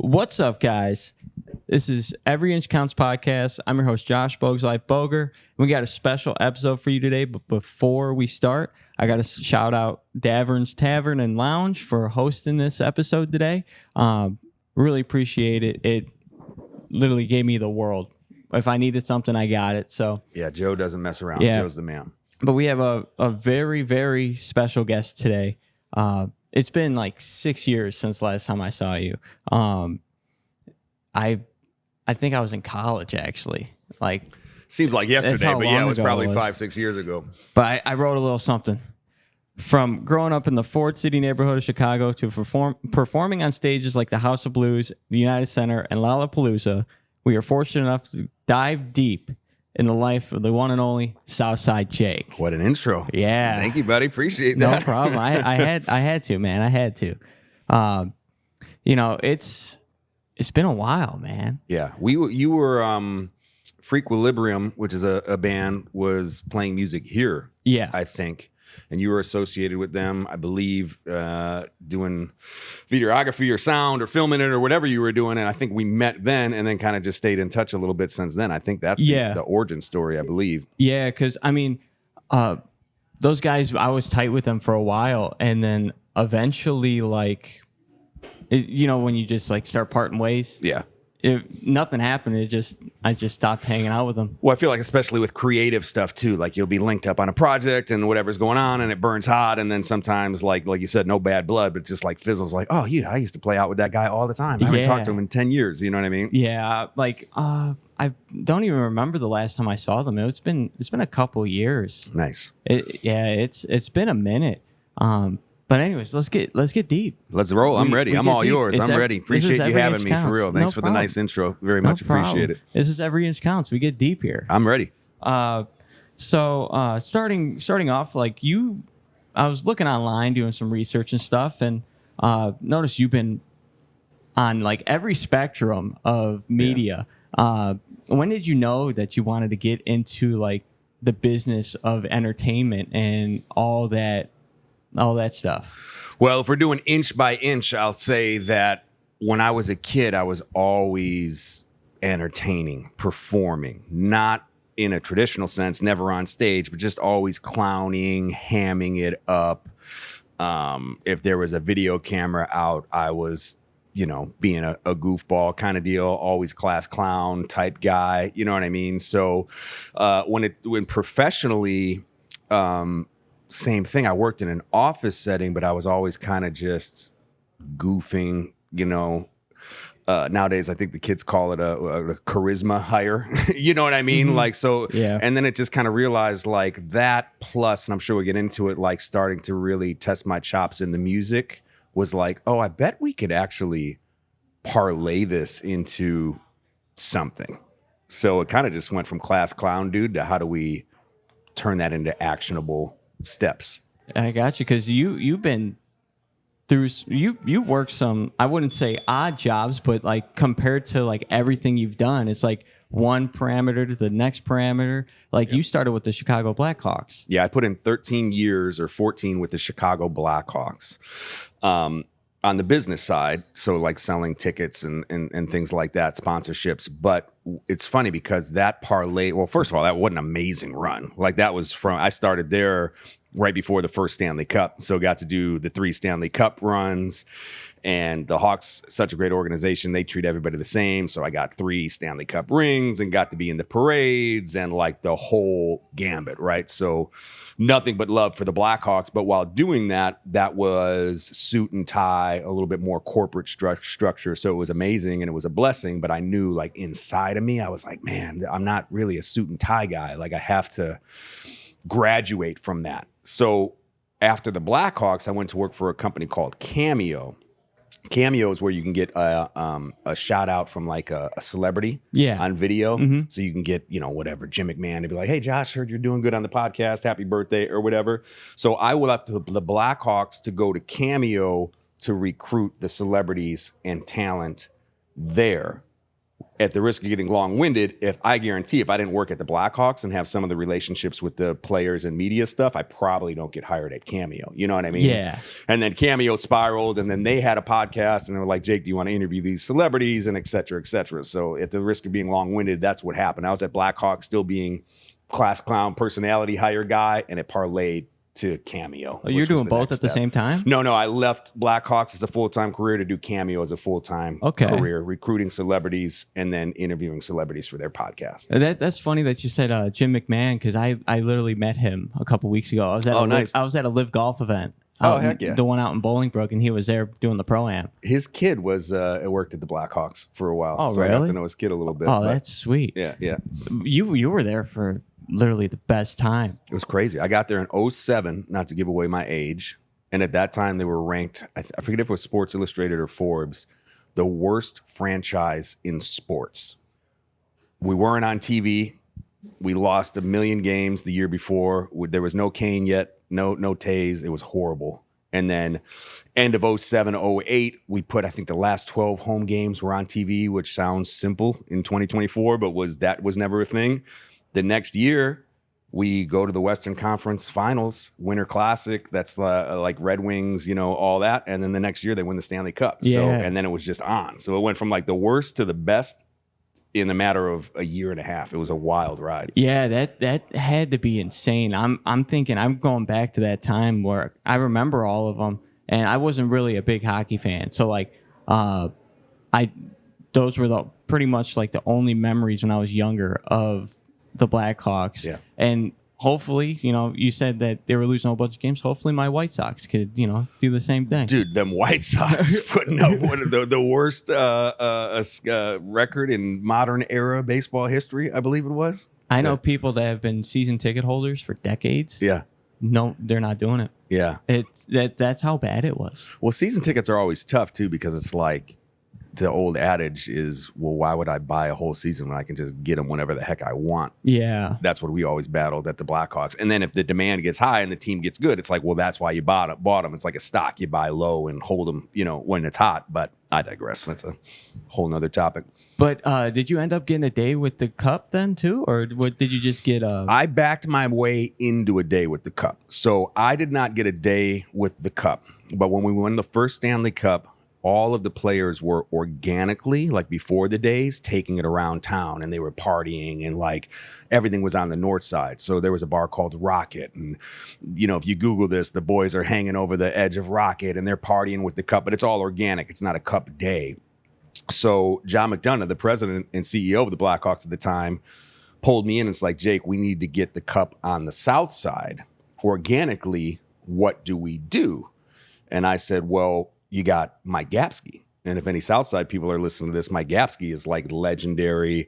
What's up, guys? This is Every Inch Counts podcast. I'm your host, Josh, Bogs Life Boger. We got a special episode for you today, but before we start, I got to shout out Davern's Tavern and Lounge for hosting this episode today. Really appreciate it. It literally gave me the world. If I needed something, I got it. So yeah, Joe doesn't mess around. Yeah. Joe's the man. But we have a very, very special guest today. It's been like 6 years since last time I saw you. I think I was in college, actually. Like, seems like yesterday, but yeah, it was probably 5-6 years ago. But I wrote a little something. From growing up in the Ford City neighborhood of Chicago to performing on stages like the House of Blues, the United Center, and Lollapalooza, we are fortunate enough to dive deep in the life of the one and only Southside Jake. What an intro. Yeah. Thank you, buddy. Appreciate that. No problem. I had to, man. I had to. It's been a while, man. Yeah. You were Freakwilibrium, which is a band, was playing music here. Yeah. I think. And you were associated with them, I believe, doing videography or sound or filming it or whatever you were doing. And I think we met then and then kind of just stayed in touch a little bit since then. I think that's the origin story, I believe. Yeah, because, I mean, those guys, I was tight with them for a while. And then eventually, like, when you just, like, start parting ways. Yeah. Nothing happened. I just stopped hanging out with them. Well, I feel like especially with creative stuff too, like you'll be linked up on a project and whatever's going on and it burns hot. And then sometimes like you said, no bad blood, but just like fizzles like, oh yeah, I used to play out with that guy all the time. I haven't talked to him in 10 years. You know what I mean? Yeah. Like, I don't even remember the last time I saw them. It's been a couple years. Nice. It's been a minute. But anyways, let's get deep. Let's roll. I'm ready. I'm all deep. yours. I'm ready. Appreciate you having me for real. Thanks for the nice intro. Very much appreciate it. This is Every Inch Counts. We get deep here. I'm ready. So starting off, like I was looking online doing some research and stuff, and noticed you've been on like every spectrum of media. Yeah. When did you know that you wanted to get into like the business of entertainment and all that stuff? Well, if we're doing inch by inch, I'll say that when I was a kid, I was always entertaining, performing, not in a traditional sense, never on stage, but just always clowning, hamming it up. If there was a video camera out, I was, being a goofball kind of deal, always class clown type guy. You know what I mean? So when professionally, same thing. I worked in an office setting, but I was always kind of just goofing, nowadays, I think the kids call it a charisma hire. You know what I mean? Mm-hmm. Like, so, yeah. And then it just kind of realized like that plus, and I'm sure we'll get into it, like starting to really test my chops in the music was like, oh, I bet we could actually parlay this into something. So it kind of just went from class clown dude to how do we turn that into actionable steps. I got you, because you've been through you've worked some, I wouldn't say odd jobs, but like compared to like everything you've done, it's like one parameter to the next parameter. Like You started with the Chicago Blackhawks. Yeah, I put in 13 years or 14 with the Chicago Blackhawks. On the business side, so like selling tickets and things like that, sponsorships. But it's funny because that parlay, well, first of all, that was an amazing run. Like that was I started there right before the first Stanley Cup. So got to do the 3 Stanley Cup runs. And the Hawks, such a great organization, they treat everybody the same. So I got 3 Stanley Cup rings and got to be in the parades and like the whole gambit, right? So nothing but love for the Blackhawks. But while doing that, that was suit and tie, a little bit more corporate structure. So it was amazing and it was a blessing. But I knew like inside of me, I was like, man, I'm not really a suit and tie guy. Like I have to graduate from that. So after the Blackhawks, I went to work for a company called Cameo. Cameo is where you can get a shout out from like a celebrity on video. Mm-hmm. So you can get, whatever, Jim McMahon to be like, hey, Josh, heard you're doing good on the podcast. Happy birthday or whatever. So I left the Blackhawks to go to Cameo to recruit the celebrities and talent there. at the risk of getting long-winded, if I didn't work at the Blackhawks and have some of the relationships with the players and media stuff, I probably don't get hired at Cameo. You know what I mean? Yeah. And then Cameo spiraled, and then they had a podcast, and they were like, Jake, do you want to interview these celebrities, and et cetera, et cetera. So at the risk of being long-winded, that's what happened. I was at Blackhawk still being class clown personality hire guy, and it parlayed to Cameo. Oh, you're doing both at the same time? No, I left Blackhawks as a full-time career to do Cameo as a full-time career, recruiting celebrities and then interviewing celebrities for their podcast. That's funny that you said Jim McMahon, because I literally met him a couple weeks ago. I was at a live golf event. Heck yeah. The one out in Bolingbrook, and he was there doing the Pro-Am. His kid worked at the Blackhawks for a while. Oh, so really? I got to know his kid a little bit. Oh, that's sweet. Yeah. You were there for literally the best time. It was crazy. I got there in 2007, not to give away my age. And at that time, they were ranked, I forget if it was Sports Illustrated or Forbes, the worst franchise in sports. We weren't on TV. We lost 1 million games the year before. There was no Kane yet, no Tays. It was horrible. And then end of 2007, 2008, we put, I think the last 12 home games were on TV, which sounds simple in 2024, but was never a thing. The next year, we go to the Western Conference Finals, Winter Classic. That's like Red Wings, all that. And then the next year, they win the Stanley Cup. Yeah. So, and then it was just on. So it went from like the worst to the best in a matter of a year and a half. It was a wild ride. Yeah, that had to be insane. I'm thinking, I'm going back to that time where I remember all of them, and I wasn't really a big hockey fan. So like, those were pretty much like the only memories when I was younger of the Blackhawks. Yeah. And hopefully, you said that they were losing a whole bunch of games. Hopefully my White Sox could, do the same thing. Dude, them White Sox putting up one of the worst record in modern era baseball history, I believe it was. I know people that have been season ticket holders for decades. Yeah. No, they're not doing it. Yeah. That's how bad it was. Well, season tickets are always tough, too, because it's like, the old adage is, well, why would I buy a whole season when I can just get them whenever the heck I want? Yeah. That's what we always battled at the Blackhawks. And then if the demand gets high and the team gets good, it's like, well, that's why you bought them. It's like a stock. You buy low and hold them, when it's hot. But I digress. That's a whole nother topic. But did you end up getting a day with the cup then, too? Or did you just get I backed my way into a day with the cup. So I did not get a day with the cup. But when we won the first Stanley Cup, all of the players were organically, like before the days, taking it around town, and they were partying, and like everything was on the north side. So there was a bar called Rocket, and if you Google this, the boys are hanging over the edge of Rocket and they're partying with the cup, but it's all organic. It's not a cup day. So John McDonough, the president and CEO of the Blackhawks at the time, pulled me in and it's like, Jake, we need to get the cup on the south side organically. What do we do? And I said, well, you got Mike Gapsky. And if any Southside people are listening to this, Mike Gapsky is like legendary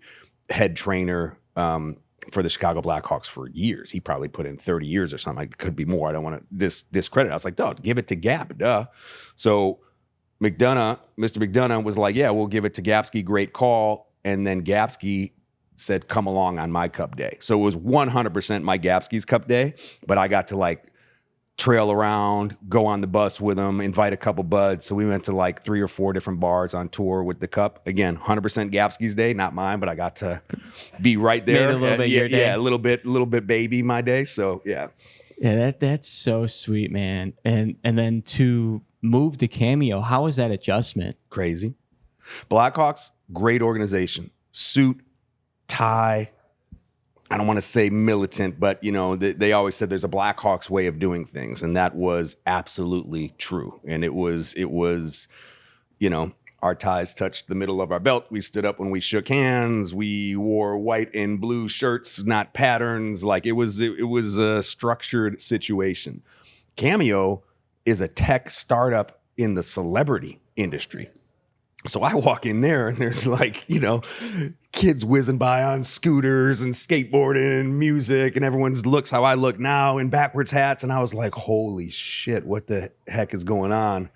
head trainer for the Chicago Blackhawks for years. He probably put in 30 years or something. It could be more. I don't want to discredit. I was like, dog, give it to Gap, duh. So Mr. McDonough was like, yeah, we'll give it to Gapsky. Great call. And then Gapsky said, come along on my cup day. So it was 100% Mike Gapsky's cup day, but I got to like trail around, go on the bus with him, invite a couple buds. So we went to like 3 or 4 different bars on tour with the cup. Again, 100% Gapsky's day, not mine, but I got to be right there. Made a little bit your day. Yeah, a little bit baby my day. So yeah. Yeah, that's so sweet, man. And then to move to Cameo, how was that adjustment? Crazy. Blackhawks, great organization. Suit, tie. I don't want to say militant, but they always said there's a Blackhawks way of doing things, and that was absolutely true. And it was, our ties touched the middle of our belt. We stood up when we shook hands. We wore white and blue shirts, not patterns. Like it was a structured situation. Cameo is a tech startup in the celebrity industry. So I walk in there and there's like, kids whizzing by on scooters and skateboarding and music, and everyone looks how I look now in backwards hats. And I was like, holy shit, what the heck is going on?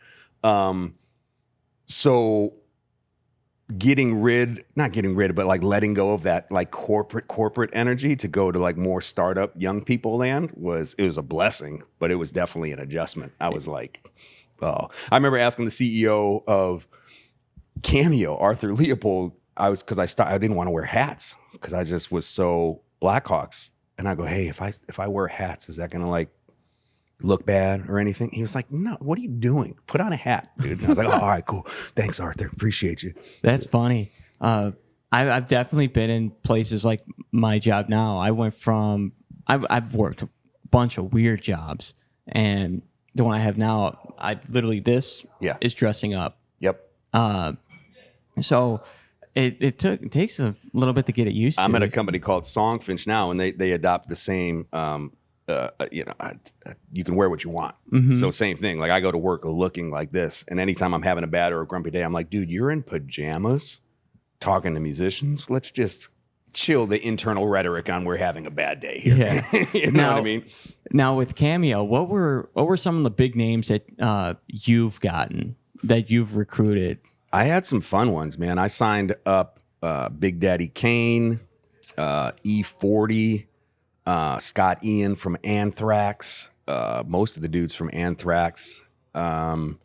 So not getting rid, but like letting go of that like corporate energy to go to like more startup young people land was a blessing, but it was definitely an adjustment. I was like, oh, I remember asking the CEO of Cameo, Arthur Leopold, I didn't want to wear hats because I just was so Blackhawks. And I go, hey, if I wear hats, is that gonna like look bad or anything? He was like, no, what are you doing? Put on a hat, dude. And I was like, oh, all right, cool. Thanks, Arthur. Appreciate you. That's funny. I've definitely been in places like my job now. I've worked a bunch of weird jobs, and the one I have now, this is dressing up. Yep. So it takes a little bit to get it used to. I'm at a company called Songfinch now, and they adopt the same. You can wear what you want. Mm-hmm. So same thing. Like I go to work looking like this, and anytime I'm having a bad or a grumpy day, I'm like, dude, you're in pajamas talking to musicians. Let's just chill the internal rhetoric on we're having a bad day here. Yeah. You know what I mean? Now with Cameo, what were some of the big names that you've gotten, that you've recruited? I had some fun ones, man. I signed up Big Daddy Kane, E40, Scott Ian from Anthrax, most of the dudes from Anthrax. Man,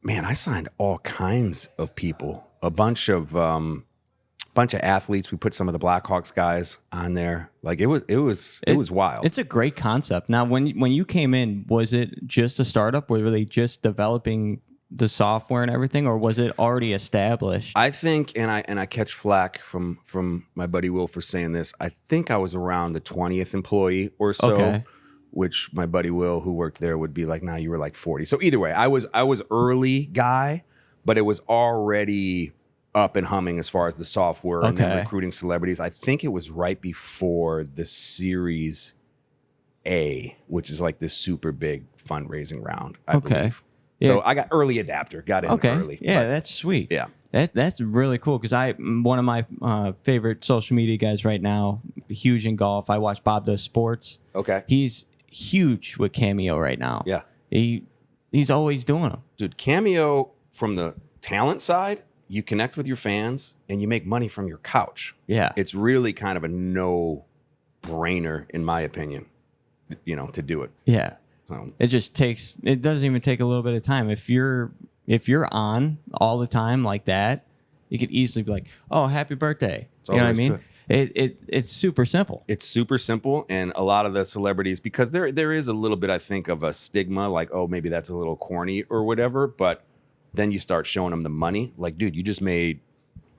I signed all kinds of people. A bunch of athletes. We put some of the Blackhawks guys on there. Like it was wild. It's a great concept. Now, when you came in, was it just a startup? Were they just developing the software and everything, or was it already established? I think, and I catch flack from my buddy Will for saying this. I think I was around the 20th employee or so. Okay. Which my buddy Will, who worked there, would be like, nah, you were like 40. So either way, I was early guy, but it was already up and humming as far as the software and then recruiting celebrities. I think it was right before the Series A, which is like this super big fundraising round, I believe. Yeah. So I got early adapter, got in early. Yeah, that's sweet. Yeah. That's really cool because one of my favorite social media guys right now, huge in golf. I watch Bob Does Sports. Okay. He's huge with Cameo right now. Yeah. He's always doing them. Dude, Cameo, from the talent side, you connect with your fans and you make money from your couch. Yeah. It's really kind of a no-brainer, in my opinion, to do it. Yeah. So It doesn't even take a little bit of time. If you're on all the time like that, you could easily be like, oh, happy birthday. You know what I mean? It's super simple. It's super simple. And a lot of the celebrities, because there is a little bit, I think, of a stigma, like, oh, maybe that's a little corny or whatever. But then you start showing them the money. Like, dude, you just made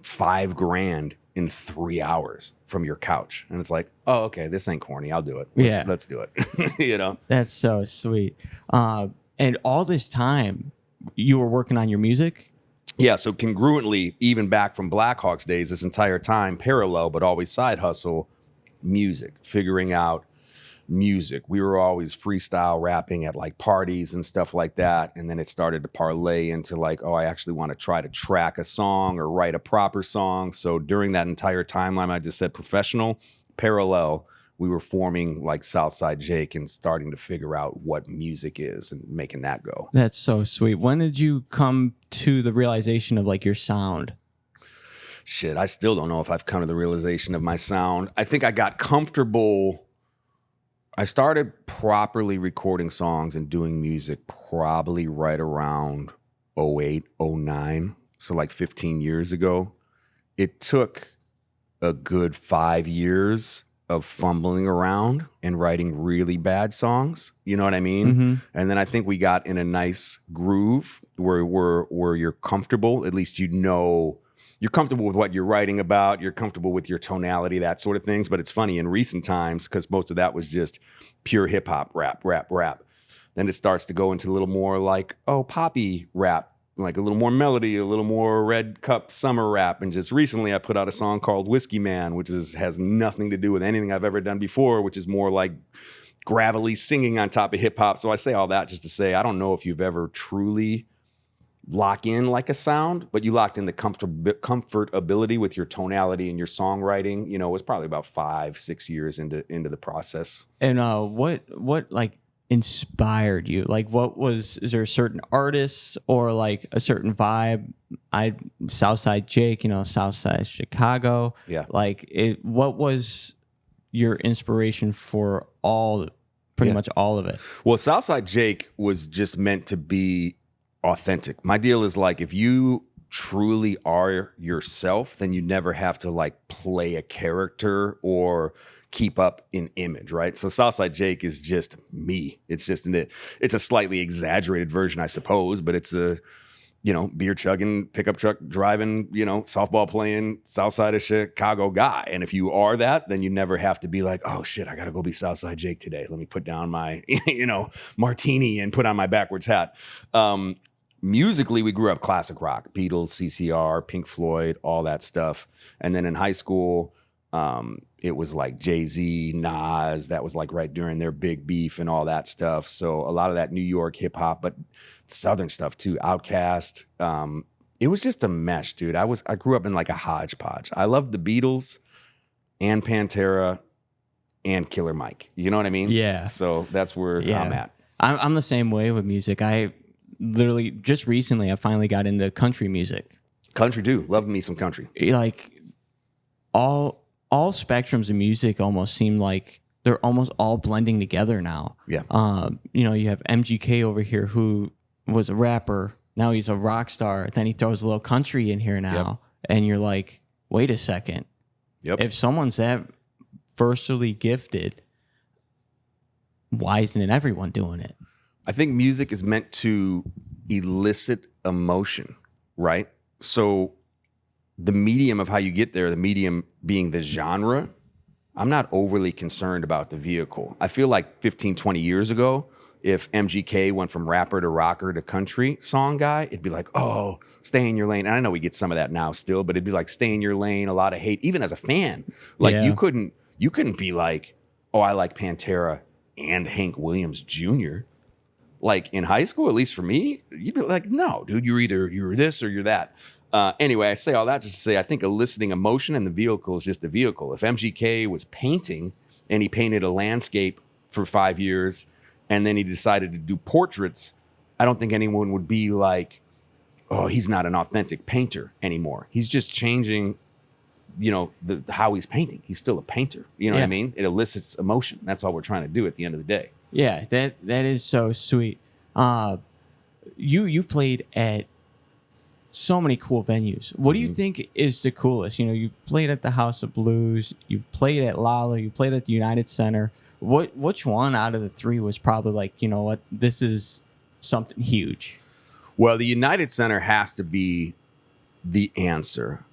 $5,000 in 3 hours from your couch. And it's like, oh, okay, this ain't corny. I'll do it. Let's do it. That's so sweet. And all this time you were working on your music? Yeah, so congruently, even back from Blackhawks days, this entire time, parallel, but always side hustle, music, figuring out music. We were always freestyle rapping at like parties and stuff like that. And then it started to parlay into like, oh, I actually want to try to track a song or write a proper song. So during that entire timeline, I just said professional, parallel, we were forming like Southside Jake and starting to figure out what music is and making that go. That's so sweet. When did you come to the realization of like your sound? Shit, I still don't know if I've come to the realization of my sound. I think I got comfortable. I started properly recording songs and doing music probably right around 08, 09. So like 15 years ago. It took a good 5 years of fumbling around and writing really bad songs. You know what I mean? Mm-hmm. And then I think we got in a nice groove where you're comfortable. At least you're comfortable with what you're writing about. You're comfortable with your tonality, that sort of things. But it's funny, in recent times, because most of that was just pure hip hop, rap. Then it starts to go into a little more like, poppy rap, like a little more melody, a little more Red Cup summer rap. And just recently I put out a song called Whiskey Man, which has nothing to do with anything I've ever done before, which is more like gravelly singing on top of hip hop. So I say all that just to say, I don't know if you've ever truly lock in like a sound, but you locked in the comfortability with your tonality and your songwriting. It was probably about 5-6 years into the process. And what like inspired you? Like, is there a certain artist or like a certain vibe? Southside Jake, Southside Chicago. Yeah. Like what was your inspiration for pretty much all of it? Well, Southside Jake was just meant to be authentic. My deal is like, if you truly are yourself, then you never have to like play a character or keep up an image, right? So Southside Jake is just me. It's just it's a slightly exaggerated version, I suppose, but it's a, you know, beer chugging, pickup truck driving, you know, softball playing, Southside of Chicago guy. And if you are that, then you never have to be like, oh shit, I got to go be Southside Jake today. Let me put down my, you know, martini and put on my backwards hat. Musically, we grew up classic rock, Beatles, CCR, Pink Floyd, all that stuff. And then in high school, it was like Jay-Z, Nas, that was like right during their big beef and all that stuff. So a lot of that New York hip hop, but Southern stuff too, Outkast. It was just a mesh, dude. I grew up in like a hodgepodge. I loved the Beatles and Pantera and Killer Mike. You know what I mean? Yeah. So that's where I'm at. I'm the same way with music. I literally just recently I finally got into country music. Country too. Love me some country. Like all spectrums of music almost seem like they're almost all blending together now. Yeah. You know, you have MGK over here who was a rapper. Now he's a rock star. Then he throws a little country in here now. Yep. And you're like, wait a second. Yep. If someone's that versatily gifted, why isn't it everyone doing it? I think music is meant to elicit emotion, right? So the medium of how you get there, the medium being the genre, I'm not overly concerned about the vehicle. I feel like 15, 20 years ago, if MGK went from rapper to rocker to country song guy, it'd be like, oh, stay in your lane. And I know we get some of that now still, but it'd be like, stay in your lane, a lot of hate, even as a fan. Like you couldn't be like, oh, I like Pantera and Hank Williams Jr. Like in high school, at least for me, you'd be like, no, dude, you're this or you're that. Anyway, I say all that just to say I think eliciting emotion and the vehicle is just a vehicle. If MGK was painting and he painted a landscape for 5 years and then he decided to do portraits, I don't think anyone would be like, oh, he's not an authentic painter anymore. He's just changing, you know, how he's painting. He's still a painter. You know what I mean? It elicits emotion. That's all we're trying to do at the end of the day. Yeah, that is so sweet. You played at so many cool venues. What do you think is the coolest? You know, you played at the House of Blues, you've played at Lala, you played at the United Center. Which one out of the three was probably like, you know what, this is something huge? Well, the United Center has to be the answer.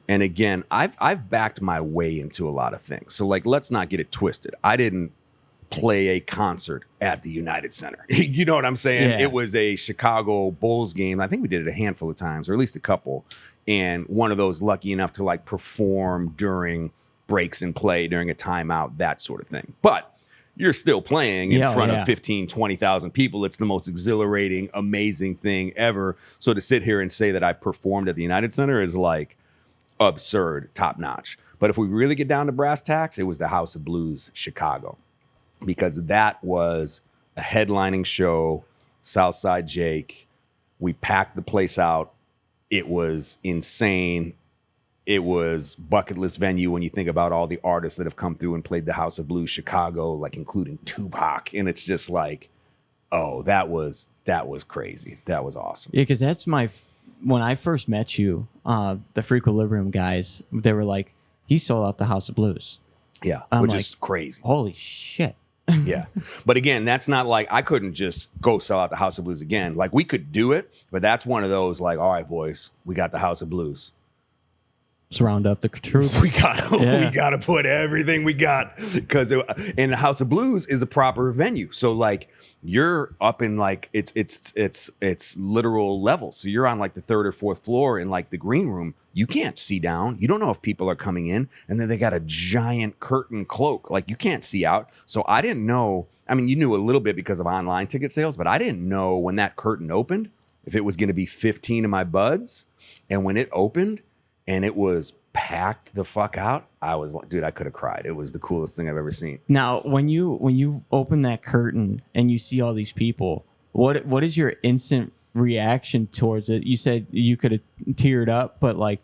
And again, I've backed my way into a lot of things. So like, let's not get it twisted. I didn't play a concert at the United Center. You know what I'm saying? Yeah. It was a Chicago Bulls game. I think we did it a handful of times, or at least a couple. And one of those lucky enough to like perform during breaks and play during a timeout, that sort of thing. But you're still playing in front of 15, 20,000 people. It's the most exhilarating, amazing thing ever. So to sit here and say that I performed at the United Center is like absurd, top notch. But if we really get down to brass tacks, it was the House of Blues, Chicago. Because that was a headlining show, Southside Jake. We packed the place out. It was insane. It was bucket list venue when you think about all the artists that have come through and played the House of Blues Chicago, like including Tupac. And it's just like, oh, that was crazy. That was awesome. Yeah, because that's when I first met you, the Freakwilibrium guys, they were like, he sold out the House of Blues. Yeah, I'm which like, is crazy. Holy shit. Yeah. But again, that's not like I couldn't just go sell out the House of Blues again. Like we could do it, but that's one of those like, all right, boys, we got the House of Blues. Let's round up the troops. We gotta put everything we got because and the House of Blues is a proper venue. So like you're up in like it's literal levels. So you're on like the third or fourth floor in like the green room. You can't see down. You don't know if people are coming in. And then they got a giant curtain cloak. Like you can't see out. So I didn't know. I mean, you knew a little bit because of online ticket sales, but I didn't know when that curtain opened, if it was going to be 15 of my buds. And when it opened and it was packed the fuck out, I was like, dude, I could have cried. It was the coolest thing I've ever seen. Now, when you open that curtain and you see all these people, what is your instant reaction towards it? You said you could have teared up, but like,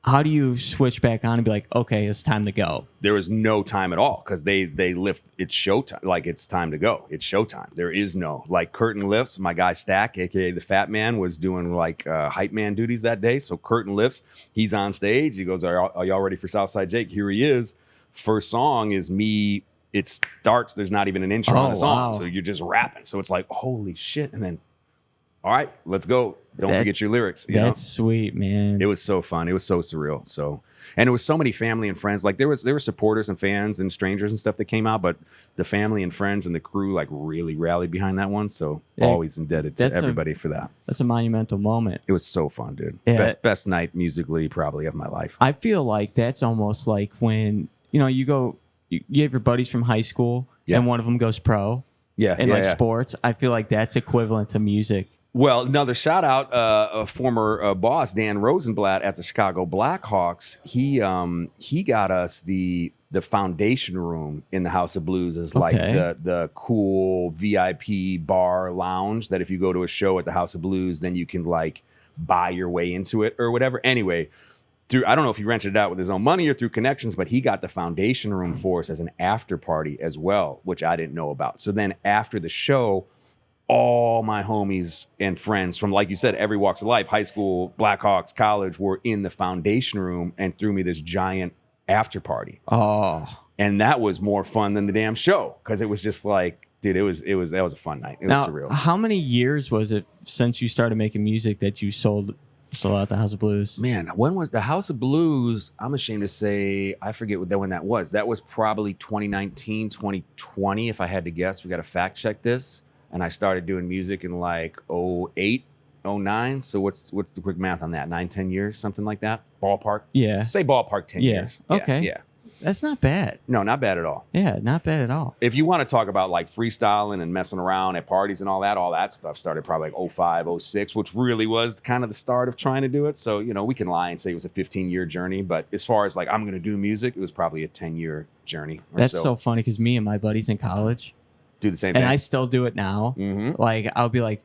how do you switch back on and be like, okay, it's time to go? There was no time at all because they lift. It's showtime. Like it's time to go. It's showtime. There is no like curtain lifts. My guy Stack, aka the Fat Man, was doing like hype man duties that day. So curtain lifts. He's on stage. He goes, "Are y'all ready for Southside Jake?" Here he is. First song is me. It starts. There's not even an intro on the song, wow. so you're just rapping. So it's like holy shit, and then all right, let's go. Don't forget your lyrics. You That's know? sweet, man. It was so fun. It was so surreal. So, and it was so many family and friends. Like there were supporters and fans and strangers and stuff that came out, but the family and friends and the crew like really rallied behind that one. So always indebted to everybody for that. That's a monumental moment. It was so fun, dude. Yeah. Best night musically probably of my life. I feel like that's almost like when you go, you have your buddies from high school, and one of them goes pro. Yeah, in sports. I feel like that's equivalent to music. Well, another shout out, a former boss, Dan Rosenblatt at the Chicago Blackhawks. He got us the foundation room in the House of Blues as like the cool VIP bar lounge that if you go to a show at the House of Blues, then you can like buy your way into it or whatever. Anyway, I don't know if he rented it out with his own money or through connections, but he got the foundation room for us as an after party as well, which I didn't know about. So then after the show, all my homies and friends from, like you said, every walks of life, high school, Blackhawks, college, were in the foundation room and threw me this giant after party. Oh, and that was more fun than the damn show because it was just like, dude, that was a fun night. It was surreal. How many years was it since you started making music that you sold out the House of Blues? Man, when was the House of Blues? I'm ashamed to say, I forget when that was. That was probably 2019, 2020, if I had to guess. We got to fact check this. And I started doing music in like 08, 09. So what's the quick math on that? 9-10 years, something like that? Ballpark? Yeah. Say ballpark 10 years. Okay. Yeah. That's not bad. No, not bad at all. Yeah, not bad at all. If you want to talk about like freestyling and messing around at parties and all that stuff started probably like 05, 06, which really was kind of the start of trying to do it. So, we can lie and say it was a 15-year journey. But as far as like, I'm going to do music, it was probably a 10-year journey. That's so funny because me and my buddies in college do the same thing. And I still do it now. Mm-hmm. Like, I'll be like,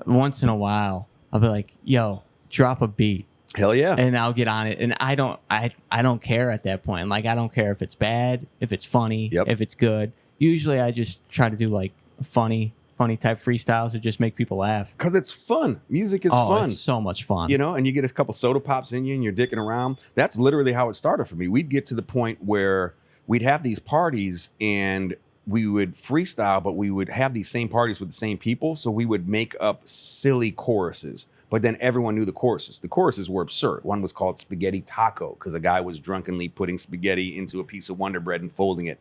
once in a while, I'll be like, yo, drop a beat. Hell yeah. And I'll get on it. And I don't care at that point. Like, I don't care if it's bad, if it's funny, if it's good. Usually I just try to do like funny type freestyles to just make people laugh. Because it's fun. Music is fun. It's so much fun. And you get a couple soda pops in you and you're dicking around. That's literally how it started for me. We'd get to the point where we'd have these parties and we would freestyle, but we would have these same parties with the same people. So we would make up silly choruses, but then everyone knew the choruses. The choruses were absurd. One was called Spaghetti Taco because a guy was drunkenly putting spaghetti into a piece of Wonder Bread and folding it,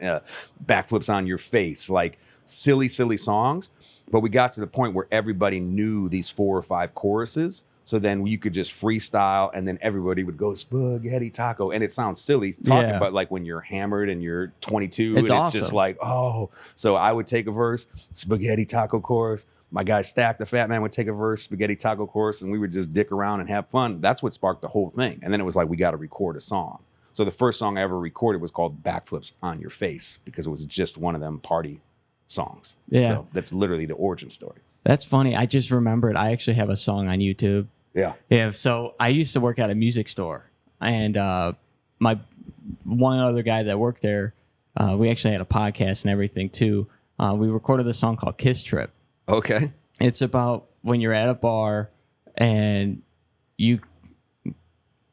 backflips on your face, like silly songs. But we got to the point where everybody knew these 4 or 5 choruses. So then you could just freestyle and then everybody would go spaghetti taco. And it sounds silly talking, but like when you're hammered and you're 22, it's awesome. Just like, oh. So I would take a verse, spaghetti taco chorus. My guy Stack, the Fat Man, would take a verse, spaghetti taco chorus, and we would just dick around and have fun. That's what sparked the whole thing. And then it was like, we got to record a song. So the first song I ever recorded was called Backflips on Your Face because it was just one of them party songs. Yeah. So that's literally the origin story. That's funny. I just remembered I actually have a song on YouTube. Yeah. Yeah. So I used to work at a music store, and my one other guy that worked there, we actually had a podcast and everything too. We recorded a song called Kiss Trip. Okay. It's about when you're at a bar and you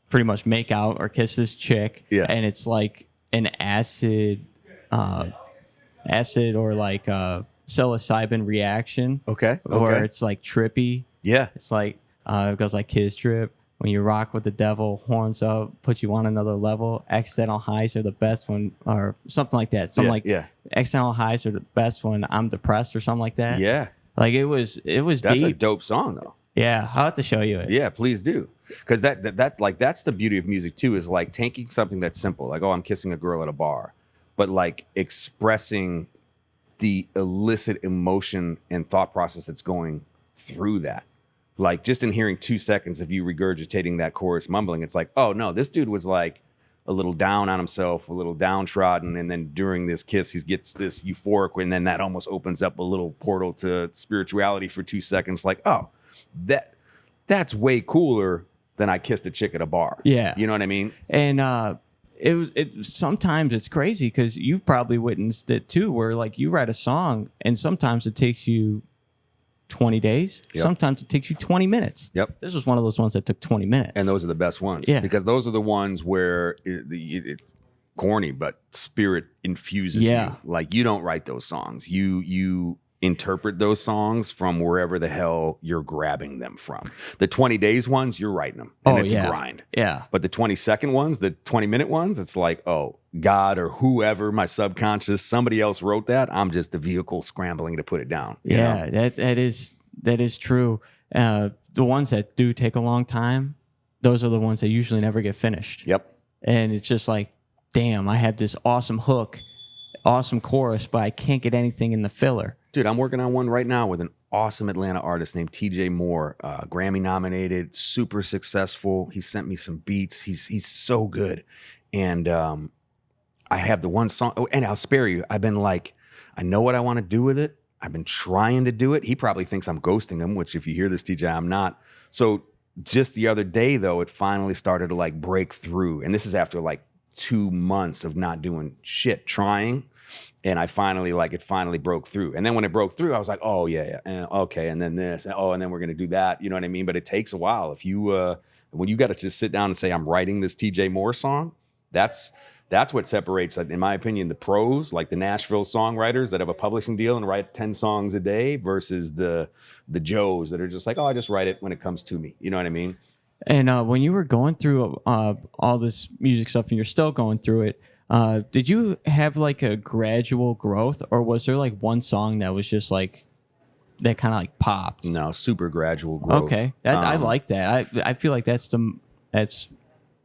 pretty much make out or kiss this chick. Yeah. And it's like an acid or like psilocybin reaction. Okay. Or it's like trippy. Yeah. It's like it goes like Kiss Trip. When you rock with the devil, horns up, put you on another level. Accidental highs are the best when, or something like that. Accidental highs are the best when I'm depressed or something like that. Yeah. Like it was That's deep. a dope song though. Yeah, I'll have to show you it. Yeah, please do. Because that's the beauty of music too, is like taking something that's simple, like, oh, I'm kissing a girl at a bar, but like expressing the illicit emotion and thought process that's going through that. Like just in hearing 2 seconds of you regurgitating that chorus mumbling, it's like, oh no, this dude was like a little down on himself, a little downtrodden, and then during this kiss, he gets this euphoric, and then that almost opens up a little portal to spirituality for 2 seconds. Like, oh, that's way cooler than I kissed a chick at a bar. Yeah. You know what I mean? And sometimes it's crazy because you've probably witnessed it too, where like you write a song and sometimes it takes you 20 days. Yep. Sometimes it takes you 20 minutes. Yep. This was one of those ones that took 20 minutes. And those are the best ones. Yeah. Because those are the ones where it's corny, but spirit infuses Yeah. you. Like you don't write those songs. You interpret those songs from wherever the hell you're grabbing them from. The 20 days ones, you're writing them. And it's a grind. Yeah. But the 20-second ones, the 20-minute ones, it's like, oh, God or whoever, my subconscious, somebody else wrote that. I'm just the vehicle scrambling to put it down. You know? That is true. The ones that do take a long time, those are the ones that usually never get finished. Yep. And it's just like, damn, I have this awesome hook, awesome chorus, but I can't get anything in the filler. Dude, I'm working on one right now with an awesome Atlanta artist named TJ Moore, Grammy nominated, super successful. He sent me some beats. He's so good. And I have the one song, and I'll spare you. I've been like, I know what I want to do with it. I've been trying to do it. He probably thinks I'm ghosting him, which if you hear this, TJ, I'm not. So just the other day, though, it finally started to like break through. And this is after like 2 months of not doing shit, trying. And I finally, it finally broke through. And then when it broke through, I was like, oh, yeah. And, okay. And then this. And then we're going to do that. You know what I mean? But it takes a while. If you, when you got to just sit down and say, I'm writing this TJ Moore song, that's what separates, in my opinion, the pros, like the Nashville songwriters that have a publishing deal and write 10 songs a day versus the Joes that are just like, oh, I just write it when it comes to me. You know what I mean? And when you were going through all this music stuff and you're still going through it, did you have like a gradual growth, or was there like one song that was just like that kind of like popped? No, super gradual growth. Okay, I like that. I feel like that's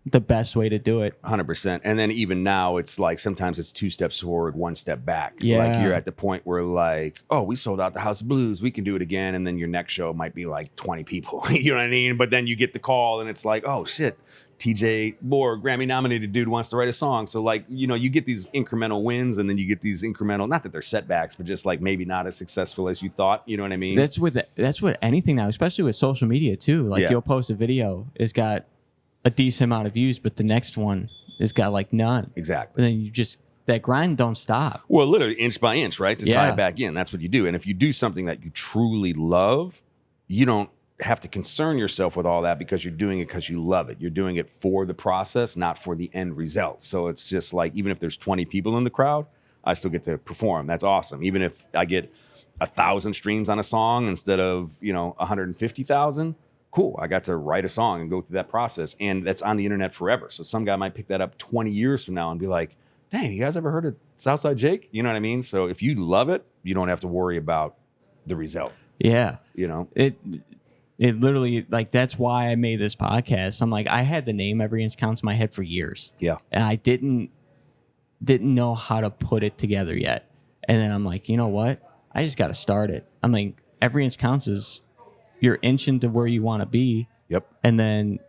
the best way to do it. 100%. And then even now, it's like sometimes it's 2 steps forward, 1 step back. Yeah. Like you're at the point where like, oh, we sold out the House of Blues, we can do it again. And then your next show might be like 20 people. You know what I mean? But then you get the call and it's like, oh shit, TJ Moore, Grammy nominated dude wants to write a song. So like, you know, you get these incremental wins and then you get these incremental, not that they're setbacks, but just like maybe not as successful as you thought. You know what I mean? That's what anything now, especially with social media too. Like you'll post a video, it's got a decent amount of views, but the next one has got like none. Exactly. And then you just, that grind don't stop. Well, literally inch by inch, right? To tie it back in. That's what you do. And if you do something that you truly love, you don't have to concern yourself with all that because you're doing it because you love it. You're doing it for the process, not for the end result. So it's just like, even if there's 20 people in the crowd, I still get to perform. That's awesome. Even if I get 1,000 streams on a song instead of, 150,000, cool. I got to write a song and go through that process. And that's on the internet forever. So some guy might pick that up 20 years from now and be like, dang, you guys ever heard of Southside Jake? You know what I mean? So if you love it, you don't have to worry about the result. Yeah. It literally, like, that's why I made this podcast. I'm like, I had the name Every Inch Counts in my head for years. Yeah. And I didn't know how to put it together yet. And then I'm like, you know what? I just got to start it. I mean, Every Inch Counts is you're inching to where you want to be. Yep. And then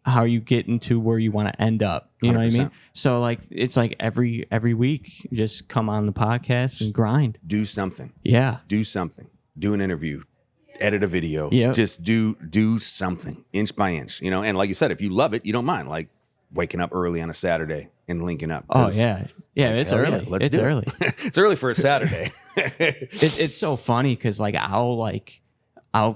how you get into where you want to end up. You 100%. Know what I mean? So like, it's like every week, you just come on the podcast and grind. Do something. Yeah. Do something. Do an interview. Edit a video. Yeah. Just do something inch by inch, And like you said, if you love it, you don't mind like waking up early on a Saturday and linking up. Oh yeah. Yeah. Like, it's early. Yeah, it's early. It's early for a Saturday. It's so funny. Cause like, I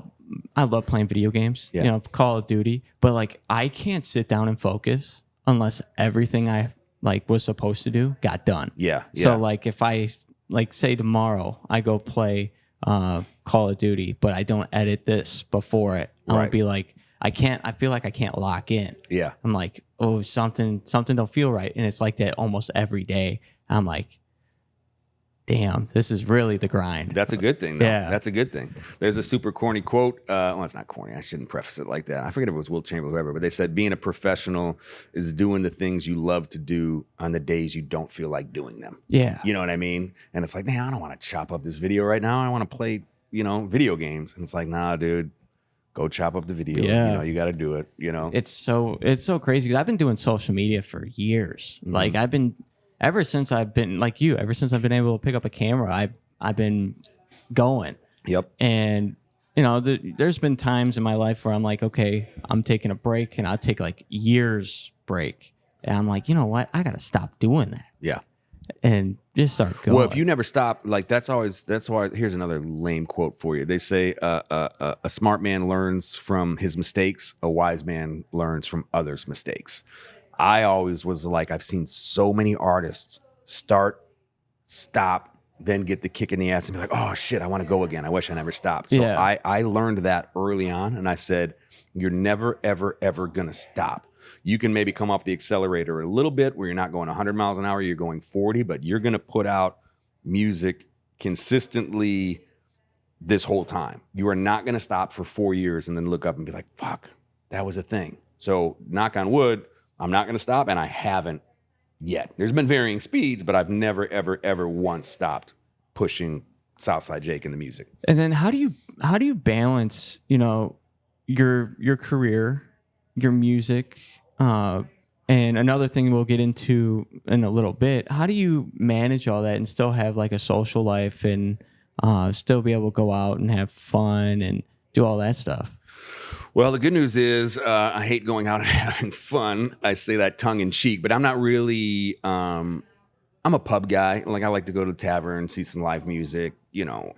love playing video games, Call of Duty, but like I can't sit down and focus unless everything I like was supposed to do got done. Yeah. So like if I like say tomorrow I go play Call of Duty, but I don't edit this before it, I won't be like, I feel like I can't lock in. Yeah. I'm like, oh, something don't feel right. And it's like that almost every day. I'm like, damn, this is really the grind. That's a good thing, though. Yeah. That's a good thing. There's a super corny quote. Well, it's not corny. I shouldn't preface it like that. I forget if it was Will Chamberlain or whoever, but they said being a professional is doing the things you love to do on the days you don't feel like doing them. Yeah. You know what I mean? And it's like, man, I don't want to chop up this video right now. I want to play, video games. And it's like, nah, dude, go chop up the video. Yeah. You got to do it, It's so crazy because I've been doing social media for years. Mm-hmm. Like ever since I've been able to pick up a camera, I've been going. Yep. And you know, there's been times in my life where I'm like, okay, I'm taking a break, and I'll take like years break, and I'm like, you know what, I gotta stop doing that Yeah. and just start going. Well, if you never stop, like that's why. Here's another lame quote for you. They say a smart man learns from his mistakes. A wise man learns from others' mistakes. I always was like, I've seen so many artists start, stop, then get the kick in the ass and be like, oh shit, I want to go again. I wish I never stopped. So Yeah. I learned that early on, and I said, you're never, ever, ever gonna stop. You can maybe come off the accelerator a little bit where you're not going 100 miles an hour, you're going 40, but you're gonna put out music consistently this whole time. You are not gonna stop for 4 years and then look up and be like, fuck, that was a thing. So knock on wood, I'm not gonna stop, and I haven't yet. There's been varying speeds, but I've never, ever, ever once stopped pushing Southside Jake in the music. And then how do you balance, you know, your career, your music, and another thing we'll get into in a little bit. How do you manage all that and still have like a social life and still be able to go out and have fun and do all that stuff? Well, the good news is I hate going out and having fun. I say that tongue in cheek, but I'm not really. I'm a pub guy. Like I like to go to the tavern, see some live music. You know,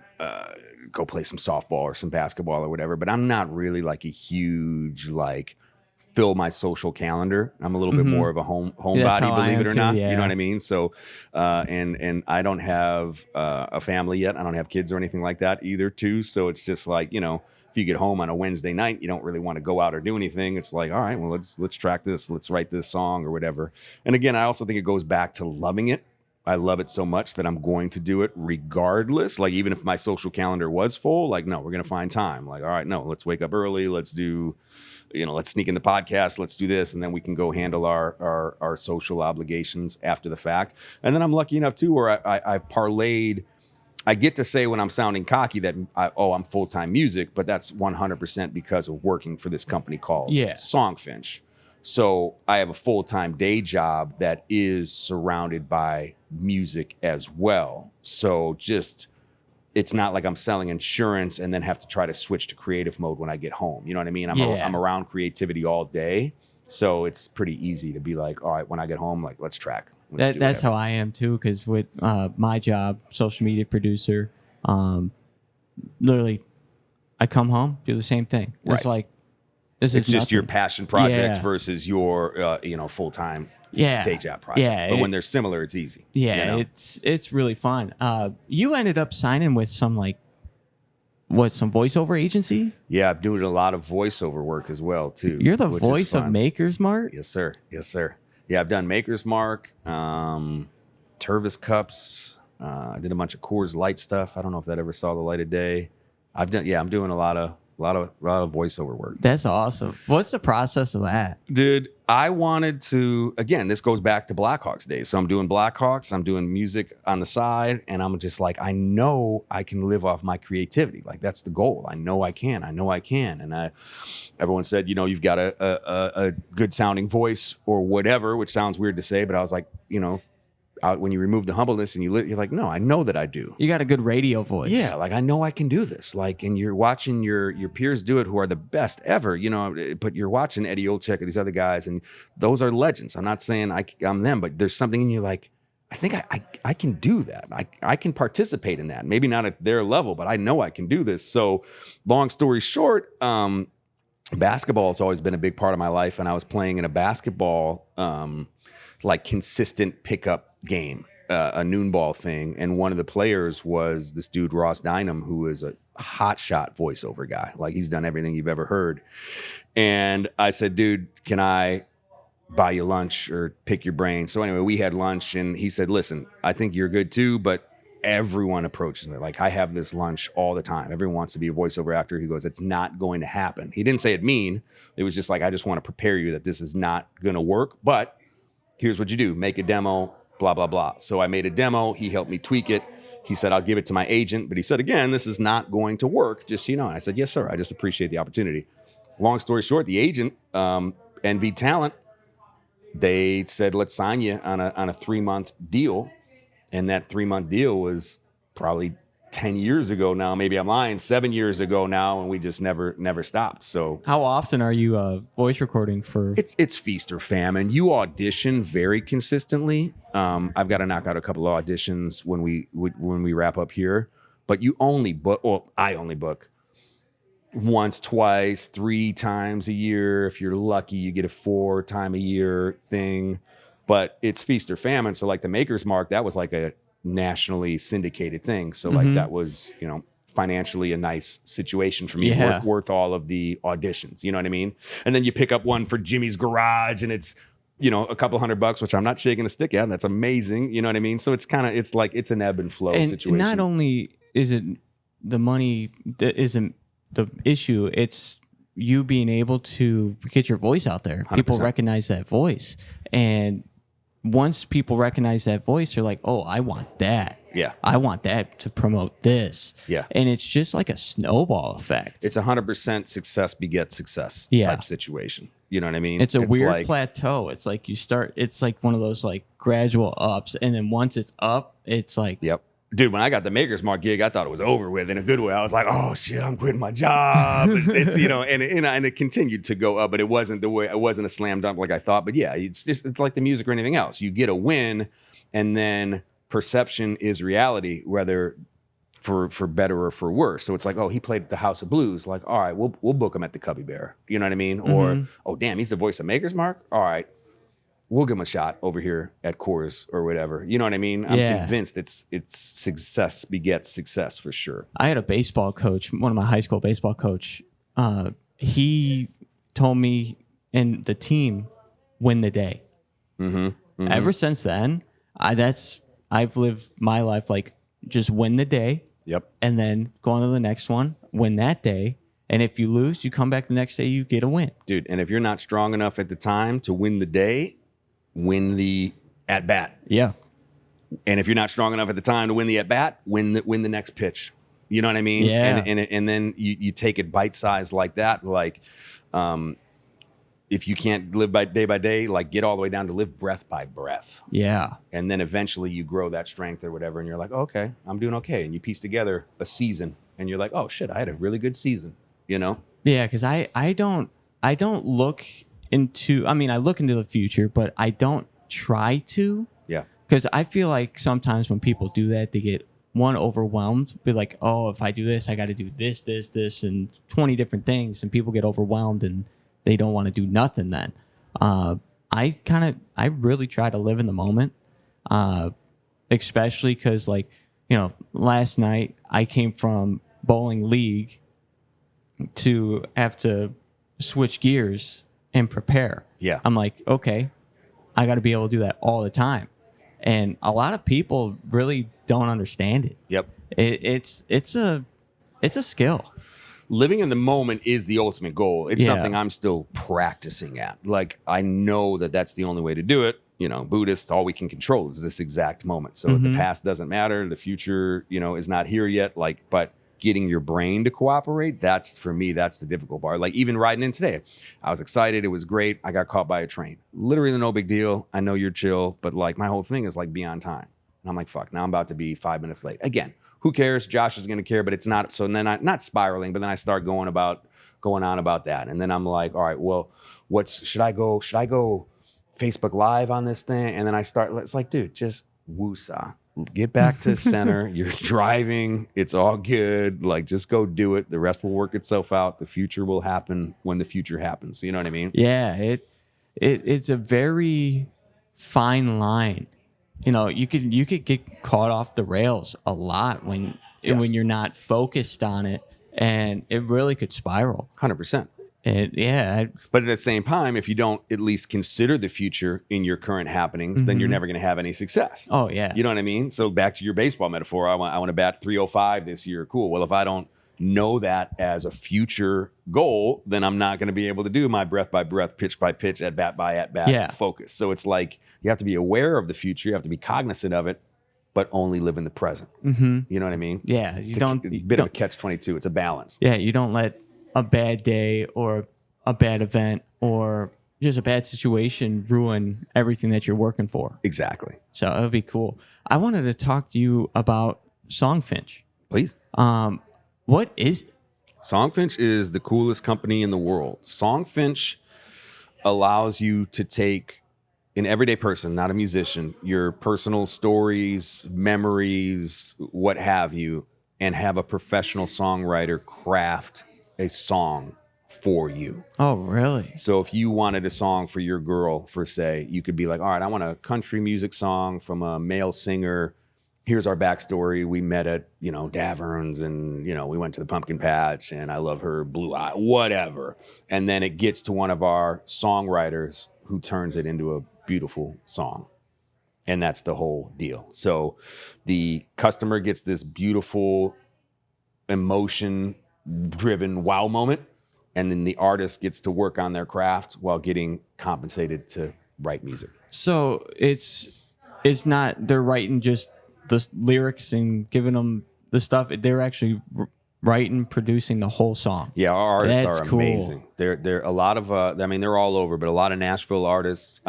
go play some softball or some basketball or whatever. But I'm not really like a huge like fill my social calendar. I'm a little bit more of a homebody, believe it or not. Yeah. You know what I mean? So, and I don't have a family yet. I don't have kids or anything like that either, too. So it's just like, you know, if you get home on a Wednesday night, you don't really want to go out or do anything. It's like, all right, well, let's track this. Let's write this song or whatever. And again, I also think it goes back to loving it. I love it so much that I'm going to do it regardless. Like even if my social calendar was full, like, no, we're going to find time. Like, all right, no, let's wake up early. Let's do, you know, let's sneak into podcasts. Let's do this. And then we can go handle our social obligations after the fact. And then I'm lucky enough too, where I've parlayed. I get to say when I'm sounding cocky that I'm full-time music, but that's 100% because of working for this company called Songfinch. So I have a full-time day job that is surrounded by music as well. So just, it's not like I'm selling insurance and then have to try to switch to creative mode when I get home. You know what I mean? I'm around creativity all day. So it's pretty easy to be like, all right, when I get home, like, let's track. That's how I am too. Because with my job, social media producer, literally, I come home, do the same thing. It's like, it's just nothing. Your passion project versus your, full-time day job project. Yeah, but when they're similar, it's easy. Yeah, you know? it's really fun. You ended up signing with some some voiceover agency? Yeah, I'm doing a lot of voiceover work as well too. You're the voice of Maker's Mark? Yes, sir. Yes, sir. Yeah, I've done Maker's Mark, Tervis Cups. I did a bunch of Coors Light stuff. I don't know if that ever saw the light of day. I'm doing a lot of voiceover work. That's awesome. What's the process of that? Dude, I wanted to, again, this goes back to Blackhawks days. So I'm doing Blackhawks, I'm doing music on the side, and I'm just like, I know I can live off my creativity. Like, that's the goal. I know I can. And everyone said, you've got a good sounding voice or whatever, which sounds weird to say, but I was like, when you remove the humbleness and you're like, no, I know that I do. You got a good radio voice. Yeah, like I know I can do this. Like, and you're watching your peers do it who are the best ever, but you're watching Eddie Olczyk or these other guys, and those are legends. I'm not saying I'm them, but there's something in you like, I think I can do that. I can participate in that. Maybe not at their level, but I know I can do this. So long story short, basketball has always been a big part of my life, and I was playing in a basketball like consistent pickup game, a noon ball thing, and one of the players was this dude Ross Dynam, who is a hotshot voiceover guy. Like, he's done everything you've ever heard. And I said, dude, can I buy you lunch or pick your brain? So anyway, we had lunch, and he said, listen, I think you're good too, but everyone approaches me. Like, I have this lunch all the time. Everyone wants to be a voiceover actor. He goes, it's not going to happen. He didn't say it mean. It was just like, I just want to prepare you that this is not going to work, but here's what you do. Make a demo, blah, blah, blah. So I made a demo. He helped me tweak it. He said, I'll give it to my agent. But he said, again, this is not going to work, just so you know. And I said, yes, sir. I just appreciate the opportunity. Long story short, the agent, NV Talent, they said, let's sign you on a 3-month deal. And that 3-month deal was probably 10 years ago now. Maybe I'm lying, 7 years ago now, and we just never stopped. So How often are you voice recording for? it's feast or famine. You audition very consistently. I've got to knock out a couple of auditions when we wrap up here, but you only book, well, I only book once, twice, 3 times a year. If you're lucky, you get a 4 time a year thing, but it's feast or famine. So like the Maker's Mark, that was like a nationally syndicated thing. So like that was, financially a nice situation for me, worth all of the auditions. You know what I mean? And then you pick up one for Jimmy's Garage and it's, a couple $100, which I'm not shaking a stick at. And that's amazing. You know what I mean? So it's it's an ebb and flow situation. And not only is it the money that isn't the issue, it's you being able to get your voice out there. 100%. People recognize that voice. And once people recognize that voice, they're like, oh, I want that. Yeah. I want that to promote this. Yeah. And it's just like a snowball effect. It's 100% success begets success type situation. You know what I mean? It's a weird plateau. It's like it's like one of those like gradual ups. And then once it's up, it's like. Yep. Dude, when I got the Maker's Mark gig, I thought it was over with in a good way. I was like, oh shit, I'm quitting my job. It's and it continued to go up, but it wasn't a slam dunk like I thought. But yeah, it's like the music or anything else. You get a win, and then perception is reality, whether for better or for worse. So it's like, oh, he played at the House of Blues. Like, all right, we'll book him at the Cubby Bear. You know what I mean? Or, oh damn, he's the voice of Maker's Mark. All right, we'll give him a shot over here at Coors or whatever. You know what I mean? I'm convinced it's success begets success for sure. I had a baseball coach, one of my high school baseball coach. He told me, and the team win the day. Ever since then, I've lived my life like just win the day. Yep. And then go on to the next one, win that day. And if you lose, you come back the next day, you get a win. Dude, and if you're not strong enough at the time to win the day, win the at bat. Yeah. And if you're not strong enough at the time to win the at bat, win the next pitch. You know what I mean? Yeah. And then you take it bite size like that. Like, if you can't live by day, like get all the way down to live breath by breath. Yeah. And then eventually you grow that strength or whatever, and you're like, oh, okay, I'm doing okay. And you piece together a season, and you're like, oh shit, I had a really good season. Yeah, because I don't look into. I mean, I look into the future, but I don't try to. Yeah. Because I feel like sometimes when people do that, they get overwhelmed. Be like, oh, if I do this, I got to do this, and 20 different things, and people get overwhelmed and they don't want to do nothing. Then, I really try to live in the moment, especially because last night I came from bowling league to have to switch gears and prepare. Yeah. I'm like, okay, I got to be able to do that all the time. And a lot of people really don't understand it. Yep. It's a skill. Living in the moment is the ultimate goal. It's something I'm still practicing at. Like, I know that that's the only way to do it. Buddhists, all we can control is this exact moment. So the past doesn't matter. The future, is not here yet. But getting your brain to cooperate, that's the difficult part. Like even riding in today, I was excited. It was great. I got caught by a train. Literally no big deal. I know you're chill, but like my whole thing is like be on time. And I'm like, fuck, now I'm about to be 5 minutes late. Again, who cares? Josh is going to care, but it's not. So then not spiraling, but then I start going on about that. And then I'm like, all right, well, should I go Facebook Live on this thing? And then it's like, dude, just woosah. Get back to center. You're driving. It's all good. Like, just go do it. The rest will work itself out. The future will happen when the future happens. You know what I mean? Yeah. It's a very fine line. You could get caught off the rails a lot when you're not focused on it, and it really could spiral. 100%. But at the same time, if you don't at least consider the future in your current happenings, then you're never going to have any success. Oh, yeah. You know what I mean? So back to your baseball metaphor, I want to bat 305 this year. Cool. Well, if I don't know that as a future goal, then I'm not going to be able to do my breath by breath, pitch by pitch, at bat by at bat focus. So it's like you have to be aware of the future. You have to be cognizant of it, but only live in the present. You know what I mean? Yeah. It's a bit of a catch-22. It's a balance. Yeah. You don't let a bad day or a bad event or just a bad situation ruin everything that you're working for. Exactly. So it would be cool. I wanted to talk to you about Songfinch. Please. What is it? Songfinch is the coolest company in the world. Songfinch allows you to take an everyday person, not a musician, your personal stories, memories, what have you, and have a professional songwriter craft a song for you. Oh, really? So if you wanted a song for your girl, for say, you could be like, all right, I want a country music song from a male singer. Here's our backstory. We met at, Davern's, and, we went to the pumpkin patch, and I love her blue eye, whatever. And then it gets to one of our songwriters who turns it into a beautiful song. And that's the whole deal. So the customer gets this beautiful emotion-driven wow moment, and then the artist gets to work on their craft while getting compensated to write music. So it's not they're writing just the lyrics and giving them the stuff. They're actually writing, producing the whole song. Yeah, our artists That's are cool. amazing. They're a lot of they're all over, but a lot of Nashville artists.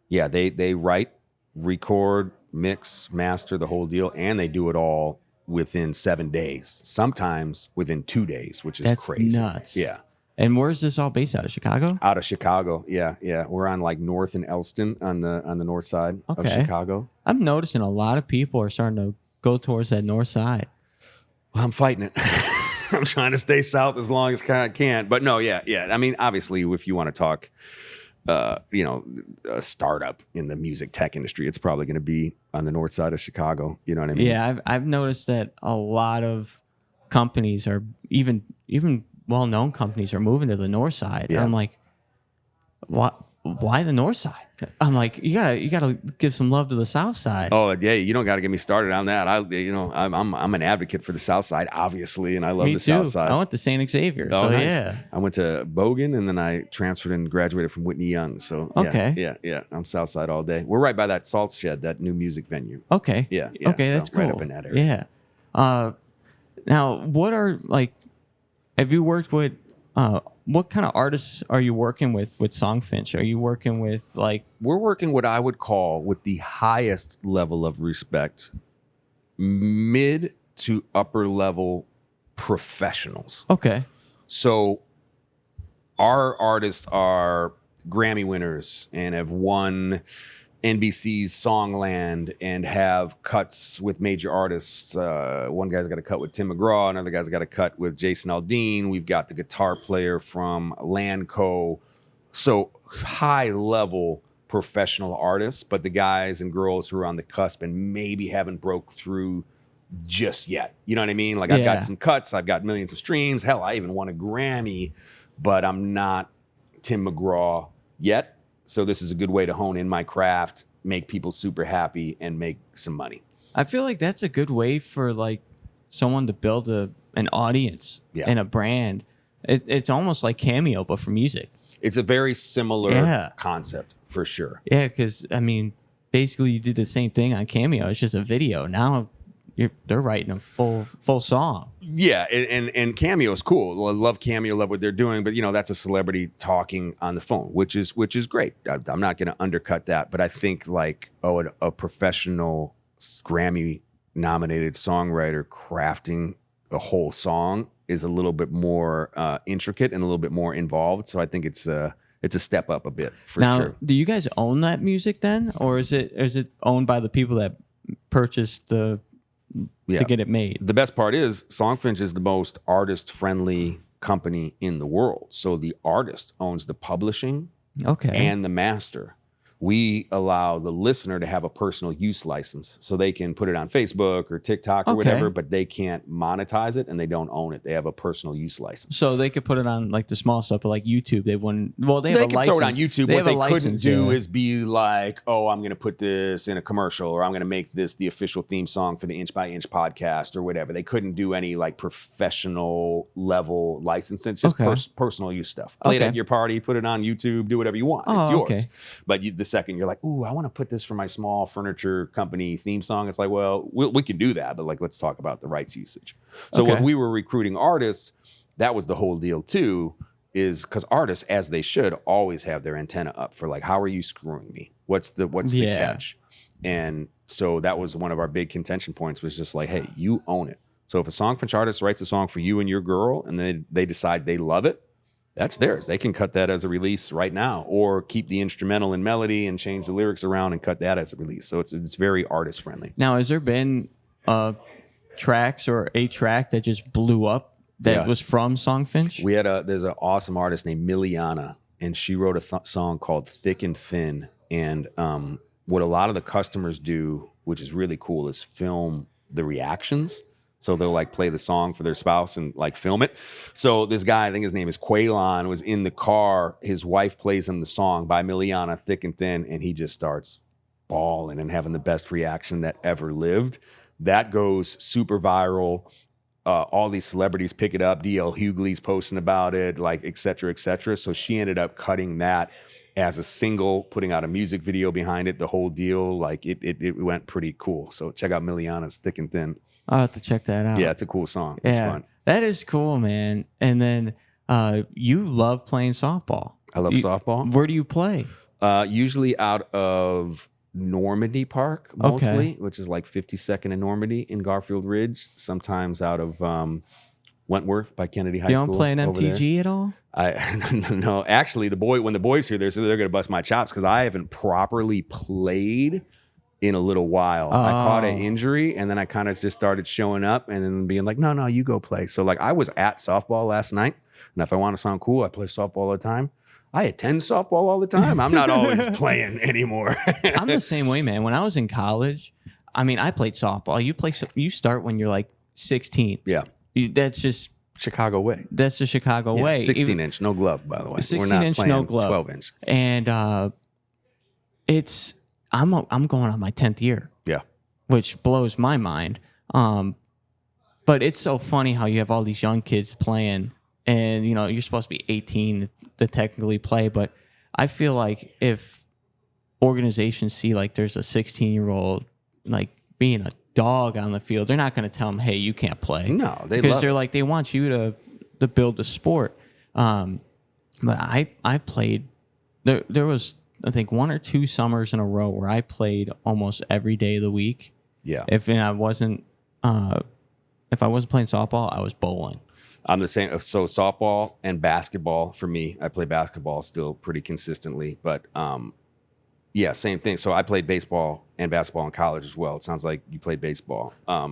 They write, record, mix, master, the whole deal, and they do it all within 7 days. Sometimes within 2 days, which is crazy. That's nuts. Yeah. And where's this all based out of? Chicago? Out of Chicago, yeah. We're on like North and Elston on the north side of Chicago. I'm noticing a lot of people are starting to go towards that north side. Well, I'm fighting it. I'm trying to stay south as long as I can. But no, yeah. I mean, obviously, if you want to talk, a startup in the music tech industry, it's probably going to be on the north side of Chicago. You know what I mean? Yeah, I've noticed that a lot of companies are even well-known companies are moving to the north side. Yeah. I'm like, why the north side? I'm like, you gotta give some love to the south side. Oh yeah, you don't got to get me started on that. I'm an advocate for the south side, obviously, and I love Me the too. south side. I went to St. Xavier, Oh, so nice. yeah. I went to Bogan, and then I transferred and graduated from Whitney Young. So Okay. yeah. I'm south side all day. We're right by that Salt Shed, that new music venue. Okay. Yeah. Okay, so that's cool. right up in that area. Yeah. Now, what are have you worked with? What kind of artists are you working with Songfinch? Are you working with We're working what I would call, with the highest level of respect, mid to upper level professionals. Okay. So our artists are Grammy winners and have won NBC's Songland and have cuts with major artists. One guy's got a cut with Tim McGraw. Another guy's got a cut with Jason Aldean. We've got the guitar player from Landco. So high level professional artists, but the guys and girls who are on the cusp and maybe haven't broke through just yet. You know what I mean? Like, I've got some cuts. I've got millions of streams. Hell, I even won a Grammy, but I'm not Tim McGraw yet. So this is a good way to hone in my craft, make people super happy, and make some money. I feel like that's a good way for someone to build an audience and a brand. It's almost like Cameo, but for music. It's a very similar concept, for sure. Yeah, because basically you did the same thing on Cameo. It's just a video. Now they're writing a full song. Yeah, and Cameo is cool. I love Cameo, love what they're doing, but that's a celebrity talking on the phone, which is great. I'm not going to undercut that, but I think a professional Grammy-nominated songwriter crafting a whole song is a little bit more intricate and a little bit more involved. So I think it's a step up a bit for now, sure. Do you guys own that music then, or is it owned by the people that purchased to get it made? The best part is Songfinch is the most artist-friendly company in the world. So the artist owns the publishing and the master. We allow the listener to have a personal use license, so they can put it on Facebook or TikTok or whatever, but they can't monetize it and they don't own it. They have a personal use license. So they could put it on the small stuff, but YouTube, they wouldn't. Well, they have a license. They can throw it on YouTube. What they couldn't do is be like, oh, I'm going to put this in a commercial, or I'm going to make this the official theme song for the Inch by Inch podcast or whatever. They couldn't do any professional level licensing. It's just personal use stuff. Play it at your party, put it on YouTube, do whatever you want. It's yours. But the second you're like, ooh, I want to put this for my small furniture company theme song, it's like, well, we can do that, but let's talk about the rights usage. So when we were recruiting artists, that was the whole deal too, is because artists, as they should, always have their antenna up for how are you screwing me? What's the catch? And so that was one of our big contention points, was just hey, you own it. So if a Songfinch artist writes a song for you and your girl and they decide they love it, that's theirs. They can cut that as a release right now, or keep the instrumental and melody and change the lyrics around and cut that as a release. So it's very artist friendly. Now, has there been tracks or a track that just blew up that was from Songfinch? There's an awesome artist named Miliana, and she wrote a song called Thick and Thin. And what a lot of the customers do, which is really cool, is film the reactions. So they'll like play the song for their spouse and like film it. So this guy, I think his name is Quaylon, was in the car. His wife plays him the song by Miliana, Thick and Thin, and he just starts bawling and having the best reaction that ever lived. That goes super viral. All these celebrities pick it up. D.L. Hughley's posting about it, like et cetera, et cetera. So she ended up cutting that as a single, putting out a music video behind it, the whole deal. Like it went pretty cool. So check out Miliana's Thick and Thin. I'll have to check that out. Yeah, it's a cool song. It's fun. That is cool, man. And then you love playing softball. I love softball. Where do you play? Usually out of Normandy Park, mostly, which is like 52nd and Normandy in Garfield Ridge. Sometimes out of Wentworth by Kennedy High School. You don't play an MTG at all? No, actually, when the boys here, they're going to bust my chops because I haven't properly played in a little while. I caught an injury and then I kind of just started showing up and then being like, no, you go play. So like I was at softball last night, and if I want to sound cool, I play softball all the time. I attend softball all the time. I'm not always playing anymore. I'm the same way, man. When I was in college, I mean, I played softball. You start when you're like 16. Yeah. That's just Chicago way. That's the Chicago way. 16-inch, no glove, by the way. 16-inch, no glove. 12-inch. And I'm going on my 10th year. Yeah. Which blows my mind. But it's so funny how you have all these young kids playing, and you're supposed to be 18 to technically play, but I feel like if organizations see like there's a 16-year-old like being a dog on the field, they're not going to tell them, hey, you can't play. No, because they're like, they want you to build the sport. But I played. There was, I think, 1 or 2 summers in a row where I played almost every day of the week. Yeah. If I wasn't playing softball, I was bowling. I'm the same. So softball and basketball for me. I play basketball still pretty consistently, but yeah, same thing. So I played baseball and basketball in college as well. It sounds like you played baseball. I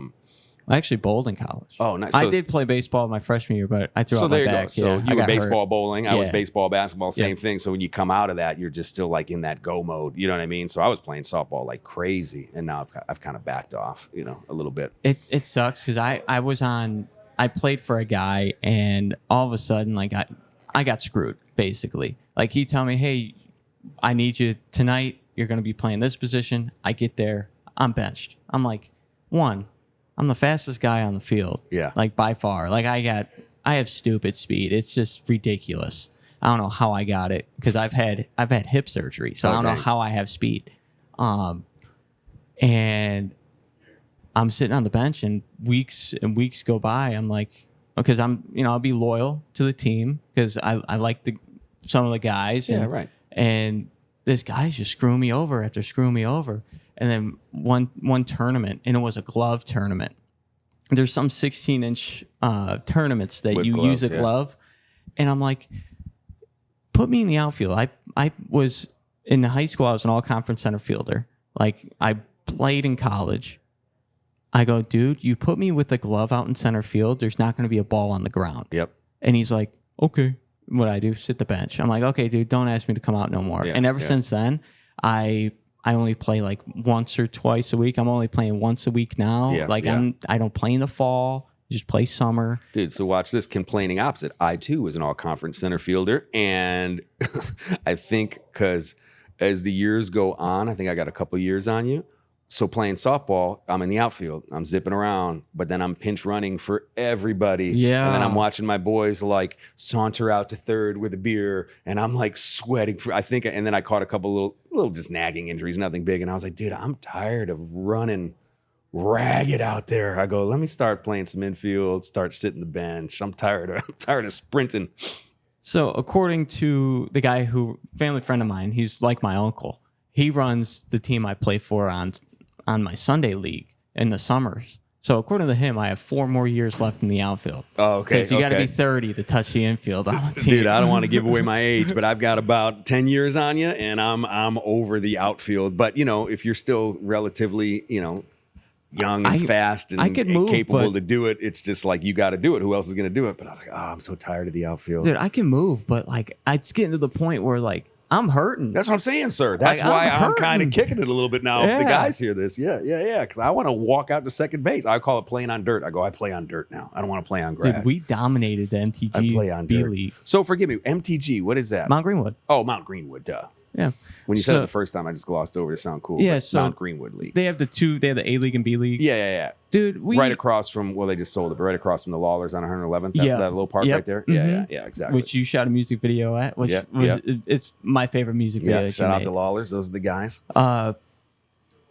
actually bowled in college. Oh, nice. I did play baseball my freshman year, but I threw out my back. So you were baseball bowling. I was Yeah. baseball, basketball, same thing. So when you come out of that, you're just still like in that go mode. You know what I mean? So I was playing softball like crazy, and now I've kind of backed off, a little bit. It sucks because I played for a guy, and all of a sudden, like I got screwed basically. Like he told me, hey, I need you tonight. You're going to be playing this position. I get there, I'm benched. I'm like, I'm the fastest guy on the field. Yeah. Like by far. Like I have stupid speed. It's just ridiculous. I don't know how I got it because I've had hip surgery, so I don't know how I have speed. And I'm sitting on the bench, and weeks go by. I'm like, because I'll be loyal to the team because I like some of the guys. Yeah, right. And this guy's just screwing me over after screwing me over. And then one tournament, and it was a glove tournament. There's some 16-inch tournaments that With you gloves, use a glove. And I'm like, put me in the outfield. I was in high school, I was an all-conference center fielder. Like, I played in college. I go, dude, you put me with a glove out in center field, there's not going to be a ball on the ground. Yep. And he's like, okay. What I do, sit the bench. I'm like, okay, dude, don't ask me to come out no more. Yeah, and ever since then, I only play like once or twice a week. I'm only playing once a week now. I don't play in the fall. Just play summer. Dude, so watch this complaining opposite. I too was an all-conference center fielder, and I think because as the years go on, I think I got a couple years on you. So playing softball, I'm in the outfield. I'm zipping around, but then I'm pinch running for everybody. Yeah. And then I'm watching my boys like saunter out to third with a beer, and I'm like sweating. And then I caught a couple little just nagging injuries, nothing big. And I was like, dude, I'm tired of running ragged out there. I go, let me start playing some infield, start sitting the bench. I'm tired of sprinting. So according to the guy family friend of mine, he's like my uncle. He runs the team I play for on my Sunday league in the summers. So according to him, I have 4 more years left in the outfield. Oh, okay. Because you got to be 30 to touch the infield on a team. Dude, I don't want to give away my age, but I've got about 10 years on you, and I'm over the outfield. But, if you're still relatively, young and fast and capable to do it, it's just like you got to do it. Who else is going to do it? But I was like, I'm so tired of the outfield. Dude, I can move, but, it's getting to the point where, I'm hurting. That's what I'm saying, sir. That's why I'm kind of kicking it a little bit now. If the guys hear this, yeah. Because I want to walk out to second base. I call it playing on dirt. I play on dirt now. I don't want to play on grass. Dude, we dominated the MTG I play on B dirt. League. So forgive me, MTG, what is that? Mount Greenwood. Oh, Mount Greenwood, duh. Yeah. When you said it the first time, I just glossed over to sound cool. Yeah, so Mount Greenwood League. They have the A League and B League. Yeah. Dude, right across from, they just sold it, but right across from the Lawlers on 111th. That little park right there. Mm-hmm. Yeah, exactly. Which you shot a music video at, which it's my favorite music video. Yeah, shout out to Lawlers. Those are the guys.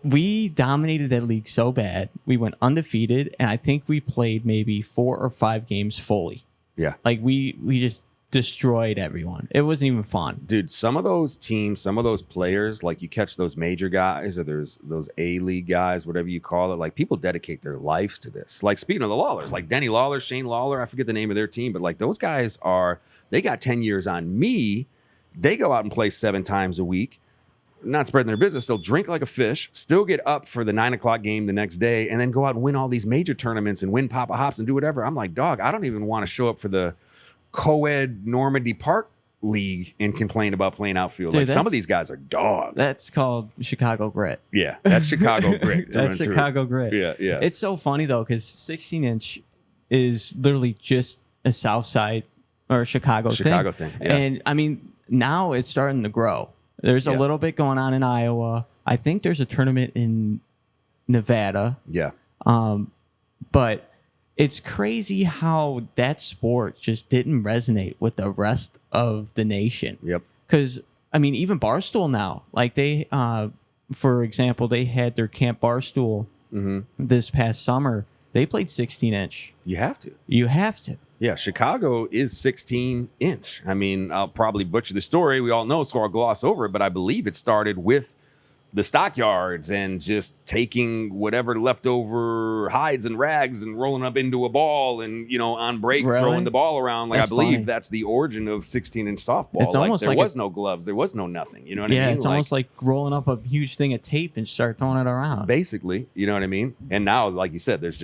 We dominated that league so bad. We went undefeated, and I think we played maybe 4 or 5 games fully. Yeah. We just destroyed everyone. It wasn't even fun. Dude, some of those teams, some of those players, you catch those major guys or there's those A-League guys, whatever you call it, people dedicate their lives to this. Speaking of the Lawlers, Denny Lawler, Shane Lawler, I forget the name of their team, but those guys they got 10 years on me. They go out and play 7 times a week, not spreading their business. They'll drink like a fish, still get up for the 9 o'clock game the next day, and then go out and win all these major tournaments and win Papa Hops and do whatever. I'm like, dog, I don't even want to show up for the co-ed Normandy Park League and complain about playing outfield. Dude, some of these guys are dogs. That's called Chicago grit. Yeah, that's Chicago grit. That's Chicago grit. Yeah. It's so funny though, because 16-inch is literally just a Southside or Chicago thing. Yeah. And I mean, now it's starting to grow. There's a little bit going on in Iowa. I think there's a tournament in Nevada. Yeah. But it's crazy how that sport just didn't resonate with the rest of the nation. Yep. Because, I mean, even Barstool now, they, for example, they had their Camp Barstool this past summer. They played 16-inch. You have to. Yeah, Chicago is 16-inch. I mean, I'll probably butcher the story. We all know, so I'll gloss over it, but I believe it started with the stockyards and just taking whatever leftover hides and rags and rolling up into a ball and, on break, throwing the ball around. I believe that's the origin of 16-inch softball. It's almost there was no gloves. There was no nothing. You know what I mean? Yeah, it's almost like rolling up a huge thing of tape and start throwing it around. Basically, you know what I mean? And now, like you said, there's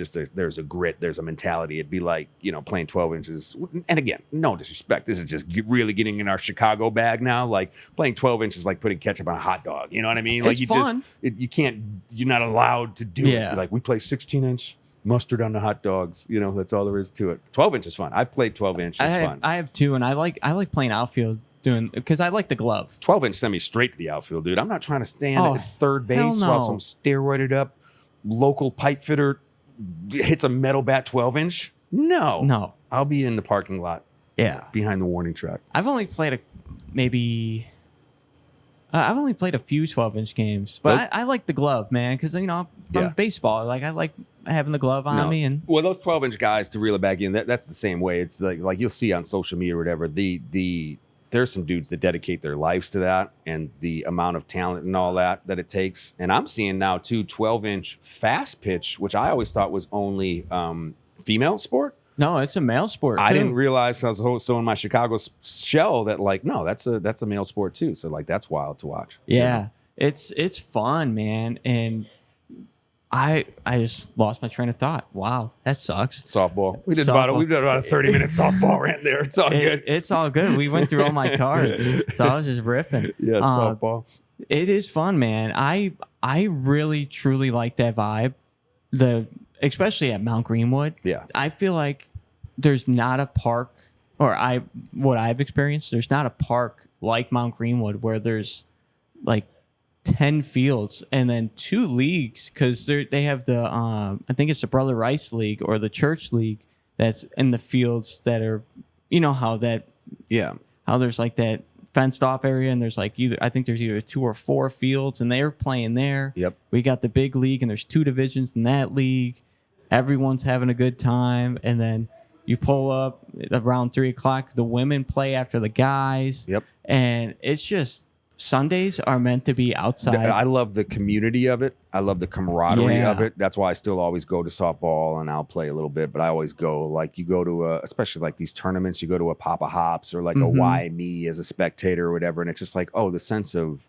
a grit, there's a mentality. It'd be like, playing 12 inches. And again, no disrespect. This is just really getting in our Chicago bag now. Playing 12 inches like putting ketchup on a hot dog. You know what I mean? It's fun. You're not allowed to do it. We play 16-inch mustard on the hot dogs. That's all there is to it. 12-inch is fun. I've played 12-inch. It's fun. I have 2, and I like playing outfield because I like the glove. 12-inch send me straight to the outfield, dude. I'm not trying to stand at third base while some steroided up local pipe fitter hits a metal bat 12-inch. No. I'll be in the parking lot. Yeah. Behind the warning track. I've only played I've only played a few 12-inch games, but I like the glove, man, because from baseball, I like having the glove on me. And those 12-inch guys, to reel it back in, that's the same way. It's like you'll see on social media or whatever. There's some dudes that dedicate their lives to that, and the amount of talent and all that it takes. And I'm seeing now too 12-inch fast pitch, which I always thought was only female sport. No, it's a male sport, too. I didn't realize I was so in my Chicago shell that no, that's a male sport too. So that's wild to watch. Yeah, it's fun, man. And I just lost my train of thought. Wow, that sucks. Softball. We did about a 30-minute softball rant there. It's all good. It's all good. We went through all my cards, so I was just riffing. Yeah, softball. It is fun, man. I really truly like that vibe. Especially at Mount Greenwood. Yeah, I feel like there's not a park, what I've experienced, there's not a park like Mount Greenwood where there's 10 fields and then 2 leagues, because they have the I think it's the Brother Rice League or the Church League that's in the fields that are, how there's that fenced off area, and there's either 2 or 4 fields, and they're playing there. Yep. We got the big league, and there's 2 divisions in that league. Everyone's having a good time, and then you pull up around 3 o'clock. The women play after the guys. Yep. And it's just Sundays are meant to be outside. I love the community of it. I love the camaraderie of Yeah. it. That's why I still always go to softball, and I'll play a little bit, but I always go, like, you go to especially like these tournaments, you go to a Papa Hops or like a Why Me as a spectator or whatever. And it's just like, oh, the sense of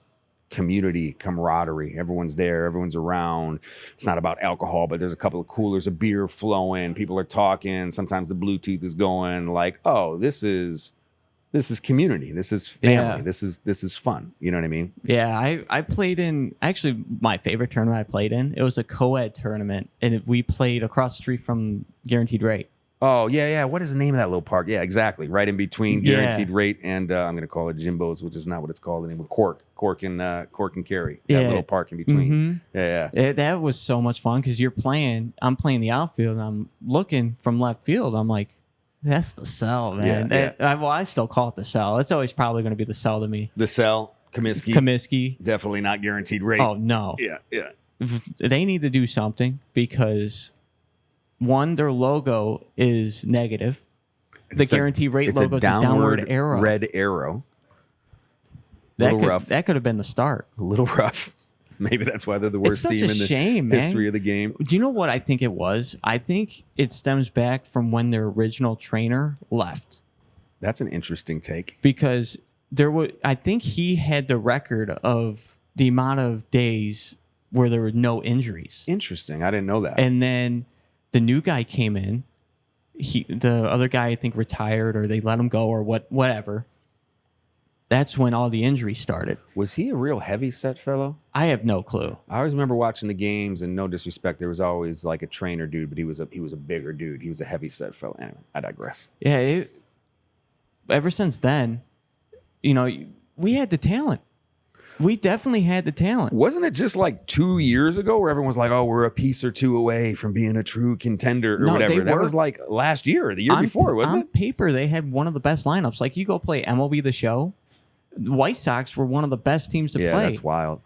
community, camaraderie. Everyone's there, everyone's around. It's not about alcohol, but there's a couple of coolers of beer flowing. People are talking. Sometimes the Bluetooth is going, like, oh, this is community. This is family. Yeah. This is fun. You know what I mean? Yeah, I played in, actually, my favorite tournament I played in. It was a co-ed tournament, and we played across the street from Guaranteed Rate. Oh, yeah. What is the name of that little park? Yeah, exactly. Right in between Yeah. Guaranteed Rate and I'm going to call it Jimbo's, which is not what it's called anymore. Cork and Carry. That Yeah. little park in between. Yeah. That was so much fun because I'm playing the outfield, and I'm looking from left field. I'm like, that's the cell, man. Yeah. Well, I still call it the cell. It's always probably going to be the cell to me. The Cell, Comiskey. Comiskey. Definitely not Guaranteed Rate. Oh, no. Yeah. They need to do something because, one, their logo is negative. The Guaranteed Rate logo is a downward arrow. Red arrow. That little rough. That could have been the start. A little rough. Maybe that's why they're the worst such team a in the shame, man. history of the game. Do you know what I think it was? I think it stems back from when their original trainer left. That's an interesting take. Because I think he had the record of the amount of days where there were no injuries. Interesting. I didn't know that. And then the new guy came in. The other guy, I think, retired, or they let him go, or whatever. That's when all the injuries started. Was he a real heavy set fellow? I have no clue. I always remember watching the games, and no disrespect, there was always like a trainer dude, but he was a bigger dude. He was a heavy set fellow. Anyway, I digress. Yeah. Ever since then, we had the talent. We definitely had the talent. Wasn't it just like 2 years ago where everyone was like, oh, we're a piece or two away from being a true contender or whatever? That was like last year or the year before, wasn't it? On paper, they had one of the best lineups. Like, you go play MLB The Show, the White Sox were one of the best teams to play. Yeah, that's wild.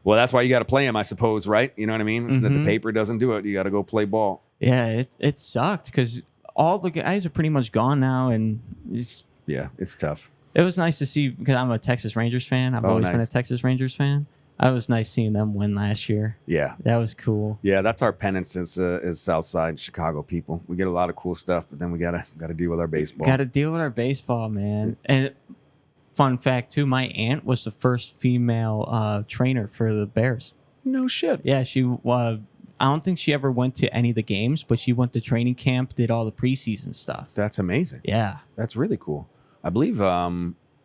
Well, that's why you got to play them, I suppose, right? You know what I mean? It's that the paper doesn't do it. You got to go play ball. Yeah, it sucked because all the guys are pretty much gone now, and it's tough. It was nice to see, because I'm a Texas Rangers fan. I've always been a Texas Rangers fan. It was nice seeing them win last year. Yeah. That was cool. Yeah, that's our penance as Southside Chicago people. We get a lot of cool stuff, but then we gotta deal with our baseball. Got to deal with our baseball, man. And fun fact, too, my aunt was the first female trainer for the Bears. No shit. Yeah, she I don't think she ever went to any of the games, but she went to training camp, did all the preseason stuff. That's amazing. Yeah. That's really cool. I believe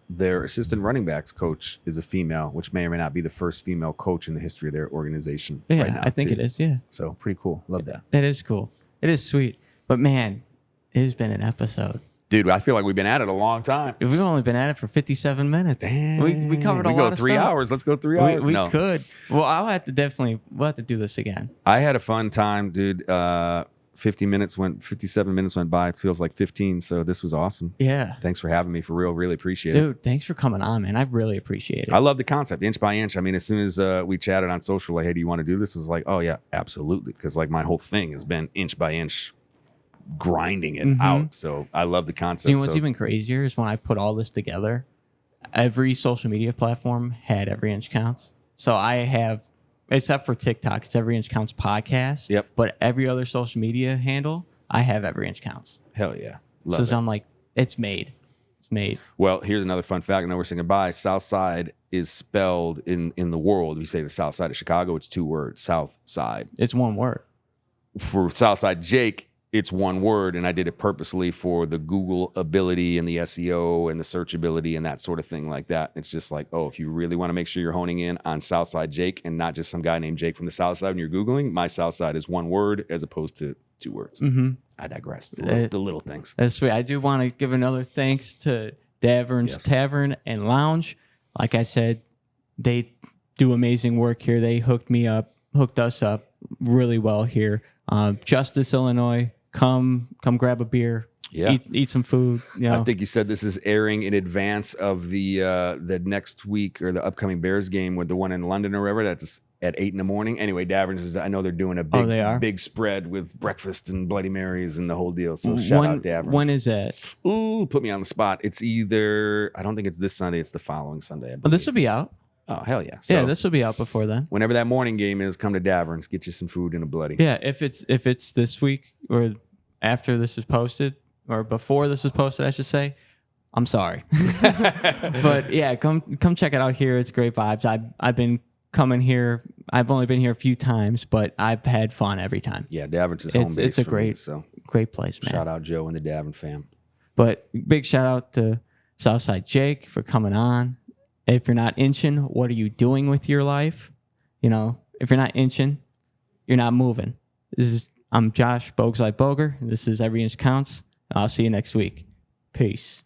their assistant running backs coach is a female, which may or may not be the first female coach in the history of their organization. Yeah, right now, I think too. it is, yeah. So pretty cool. Love that. It is cool. It is sweet. But, man, it has been an episode. Dude, I feel like we've been at it a long time. We've only been at it for 57 minutes. Damn. We covered a lot of stuff. 3 hours. Let's go 3 hours. We could. Well, we'll have to do this again. I had a fun time, dude. 57 minutes went by. It feels like 15. So this was awesome. Yeah. Thanks for having me, for real. Really appreciate it. Dude, thanks for coming on, man. I really appreciate it. I love the concept, inch by inch. I mean, as soon as we chatted on social, like, hey, do you want to do this? It was like, oh, yeah, absolutely. Because like my whole thing has been inch by inch grinding it out. So I love the concept. You know what's even crazier is when I put all this together, every social media platform had Every Inch Counts. So I have, except for TikTok, it's Every Inch Counts podcast. Yep. But every other social media handle, I have Every Inch Counts. Hell yeah. Love it. So I'm like, it's made. It's made. Well, here's another fun fact. I know we're saying goodbye. Southside is spelled in the world. We say the South Side of Chicago. It's 2 words. South Side. It's one word. For Southside Jake, it's 1 word, and I did it purposely for the Google ability and the SEO and the searchability and that sort of thing like that. It's just like, oh, if you really want to make sure you're honing in on Southside Jake and not just some guy named Jake from the South Side when you're Googling, my Southside is 1 word as opposed to 2 words. I digress. The little things. That's sweet. I do want to give another thanks to Davern's Tavern and Lounge. Like I said, they do amazing work here. They hooked us up really well here. Justice, Illinois. Come grab a beer. Yeah. Eat some food. You know. I think you said this is airing in advance of the next week or the upcoming Bears game with the one in London or wherever. That's at 8 a.m. Anyway, Davern's I know they're doing a big spread with breakfast and Bloody Marys and the whole deal. So shout out Davern's. When is that? Ooh, put me on the spot. It's either, I don't think it's this Sunday. It's the following Sunday. Oh, this will be out. Oh, hell yeah. So Yeah, this will be out before then. whenever that morning game is, come to Davern's, get you some food and a bloody. Yeah, if it's this week or after this is posted or before this is posted, I should say. I'm sorry, but yeah, come check it out here. It's great vibes. I've been coming here. I've only been here a few times, but I've had fun every time. Yeah, Davern's is home base. It's a for great, me, so great place, man. shout out Joe and the Davern fam. But big shout out to Southside Jake for coming on. If you're not inching, what are you doing with your life? You know, if you're not inching, you're not moving. I'm Josh Bogs Life Boger. This is Every Inch Counts. I'll see you next week. Peace.